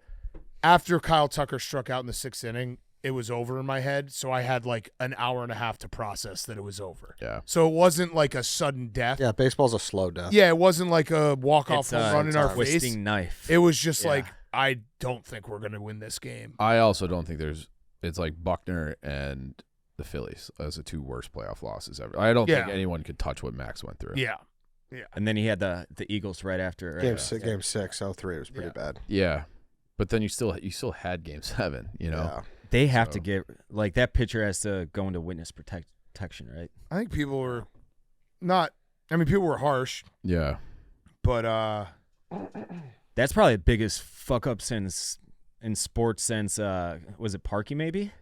after Kyle Tucker struck out in the 6th inning, it was over in my head. So I had like an hour and a half to process that it was over. Yeah. So it wasn't like a sudden death. Yeah, baseball's a slow death. Yeah, it wasn't like a walk-off It's home a run in our twisting face. knife. It was just Yeah. like, I don't think we're going to win this game. I also don't think it's like Buckner and the Phillies as the 2 worst playoff losses ever. I don't think Yeah. anyone could touch what Max went through. Yeah. Yeah. And then he had the Eagles right after. Right? Game 6, 0-3 was pretty bad. Yeah, but then you still had Game 7. You know, Yeah. They have to get like that pitcher has to go into witness protection, right? I think people were not. I mean, people were harsh, yeah. but That's probably the biggest fuck up since in sports since was it Parkey maybe?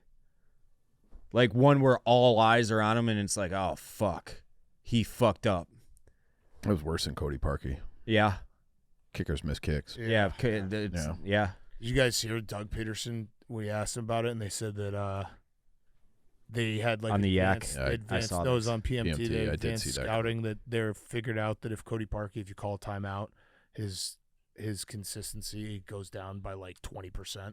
Like one where all eyes are on him and it's like, oh fuck, he fucked up. It was worse than Cody Parkey. Yeah, Kickers miss kicks. yeah. Did you guys hear Doug Peterson? We asked him about it, and they said that they had like On the yak. advanced, Yeah, I advanced saw those this. on PMT. PMT, They I did advanced see that. scouting that they're figured out that if Cody Parkey, if you call a timeout, his consistency goes down by like 20%.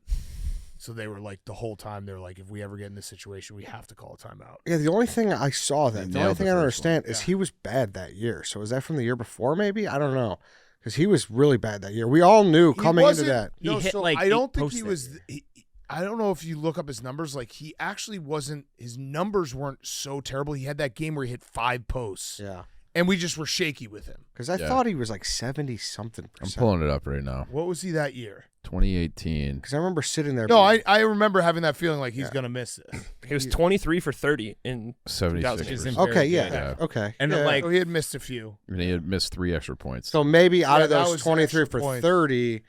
So they were like the whole time they're like, if we ever get in this situation, we have to call a timeout. Yeah, the only thing I saw He the only nailed thing the I don't first one. understand is he was bad that year. So is that from the year before? Maybe I don't know because he was really bad that year. We all knew coming into that. He hit, like, I don't 8 think he posts was. that I don't know if you look up his numbers. Like he actually wasn't. His numbers weren't so terrible. He had that game where he hit 5 posts, Yeah, and we just were shaky with him. because I thought he was like 70-something%. I'm pulling it up right now. What was he that year? 2018. Because I remember sitting there. No, being- I remember having that feeling like he's gonna miss this. He was 23 for 30 in 76. isn't Okay, very yeah, good. Yeah. okay, And yeah. then, like, So he had missed a few. And he had missed 3 extra points. So maybe out Yeah, of that those was 23 extra for points. 30,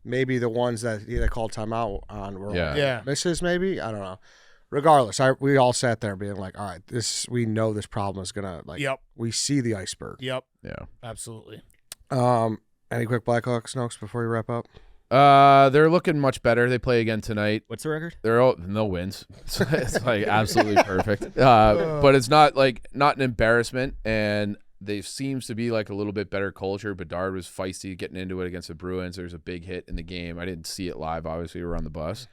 maybe the ones that they called timeout on were Yeah. Yeah. misses. Maybe I don't know. Regardless, we all sat there being like, all right, we know this problem is gonna like. Yep. We see the iceberg. Yep. yeah. Absolutely. Any quick Blackhawks notes before we wrap up? They're looking much better. They play again tonight. What's the record? They're all no wins. It's like absolutely perfect. But it's not an embarrassment, and they seems to be like a little bit better culture. Bedard was feisty getting into it against the Bruins. There's a big hit in the game. I didn't see it live. Obviously, we were on the bus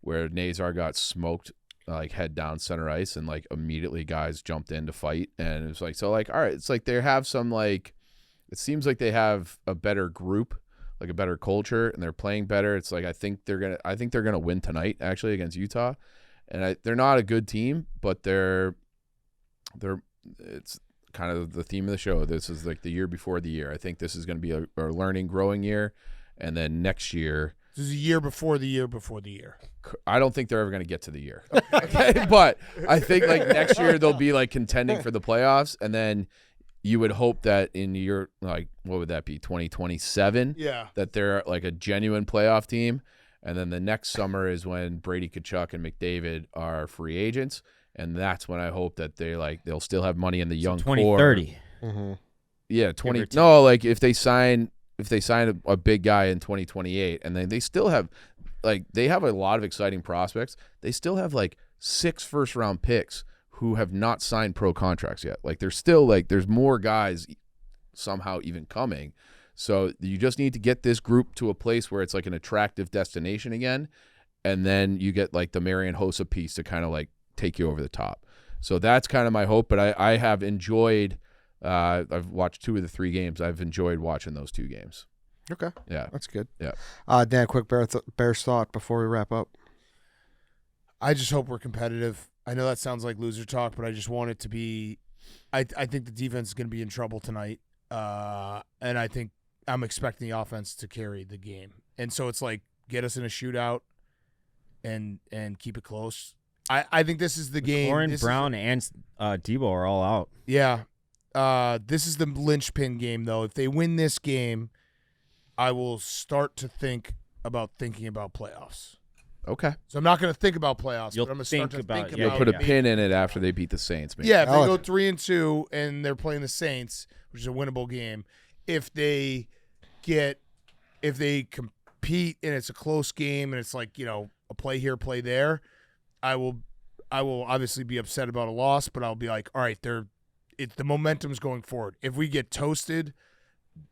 where Nazar got smoked, like head down center ice, and like immediately guys jumped in to fight, and it was like so like all right. It's like they have some like it seems like they have a better group, like a better culture, and they're playing better. It's like I think they're gonna win tonight actually against Utah, and they're not a good team, but they're it's kind of the theme of the show. This is like the year before the year. I think this is going to be a learning, growing year, and then next year. This is a year before the year before the year. I don't think they're ever going to get to the year, okay? But I think like next year they'll be like contending for the playoffs, and then you would hope that in year like what would that be 2027? Yeah. That they're like a genuine playoff team, and then the next summer is when Brady Tkachuk and McDavid are free agents, and that's when I hope that they'll still have money in the young core. 2030. Mm-hmm. Yeah, 20. or take. No, like if they sign a big guy in 2028, and then they still have they have a lot of exciting prospects. They still have like 6 first-round picks who have not signed pro contracts yet. Like there's still there's more guys somehow even coming. So you just need to get this group to a place where it's like an attractive destination again, and then you get like the Marian Hossa piece to kind of like take you over the top. So that's kind of my hope. But I have enjoyed. I've watched 2 of the 3 games. I've enjoyed watching those 2 games. Okay, Yeah. that's good. Yeah. Dan, quick Bears thought before we wrap up. I just hope we're competitive. I know that sounds like loser talk, but I just want it to be. I think the defense is going to be in trouble tonight, and I think I'm expecting the offense to carry the game. And so it's like get us in a shootout, and keep it close. I think this is the game. Warren This Brown and Debo are all out. Yeah. This is the linchpin game, though. If they win this game, I will start to think about playoffs. Okay. So I'm not going to think about playoffs, You'll but I'm going to start to think about think it. You'll about put a maybe- pin in it after they beat the Saints, man. Yeah, if they I go like 3-2 and they're playing the Saints, which is a winnable game, if they compete and it's a close game and it's like, a play here, play there, I will obviously be upset about a loss, but I'll be like, all right, the momentum's going forward. If we get toasted,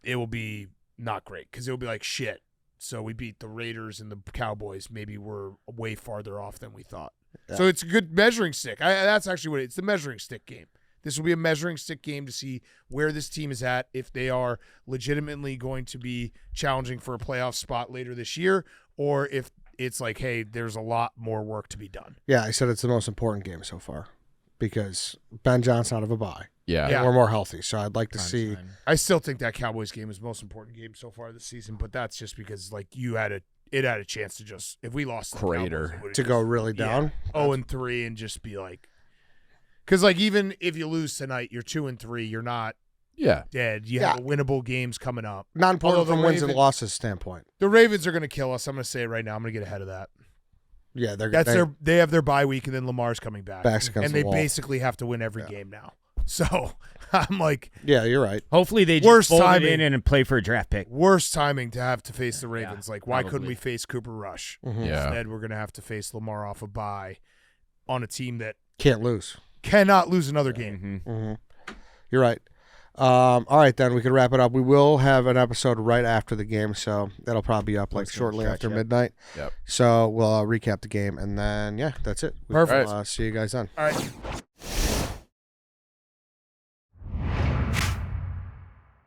it will be not great because it will be like shit. So we beat the Raiders and the Cowboys. Maybe we're way farther off than we thought. Yeah. So it's a good measuring stick. That's actually what it's the measuring stick game. This will be a measuring stick game to see where this team is at, if they are legitimately going to be challenging for a playoff spot later this year, or if it's like, hey, there's a lot more work to be done. Yeah, I said it's the most important game so far. because Ben Johnson out of a bye. Yeah. Yeah. We're more healthy, so I'd like to see. I still think that Cowboys game is the most important game so far this season, but that's just because like it had a chance to just, if we lost to the Crater. Cowboys, it would've To go just- really down? 0-3 and just be like, because like even if you lose tonight, you're 2-3, you're not Yeah. dead. You have winnable games coming up. Not important Although from the wins and Ravens- losses standpoint. The Ravens are going to kill us. I'm going to say it right now. I'm going to get ahead of that. Yeah, They have their bye week, and then Lamar's coming back, Backs against and the they wall. basically have to win every game now. So I'm like, Yeah, you're right. Hopefully they just Worst fold it timing. in and play for a draft pick. worst timing to have to face the Ravens. Like, why couldn't probably. we face Cooper Rush? Mhm. Yeah. Instead, we're going to have to face Lamar off a bye on a team that Can't lose. cannot lose another game. Mm-hmm. You're right. All right, then we can wrap it up. We will have an episode right after the game, so that'll probably be up like shortly after midnight. Yep. So we'll recap the game, and then that's it. Perfect. See you guys then. All right.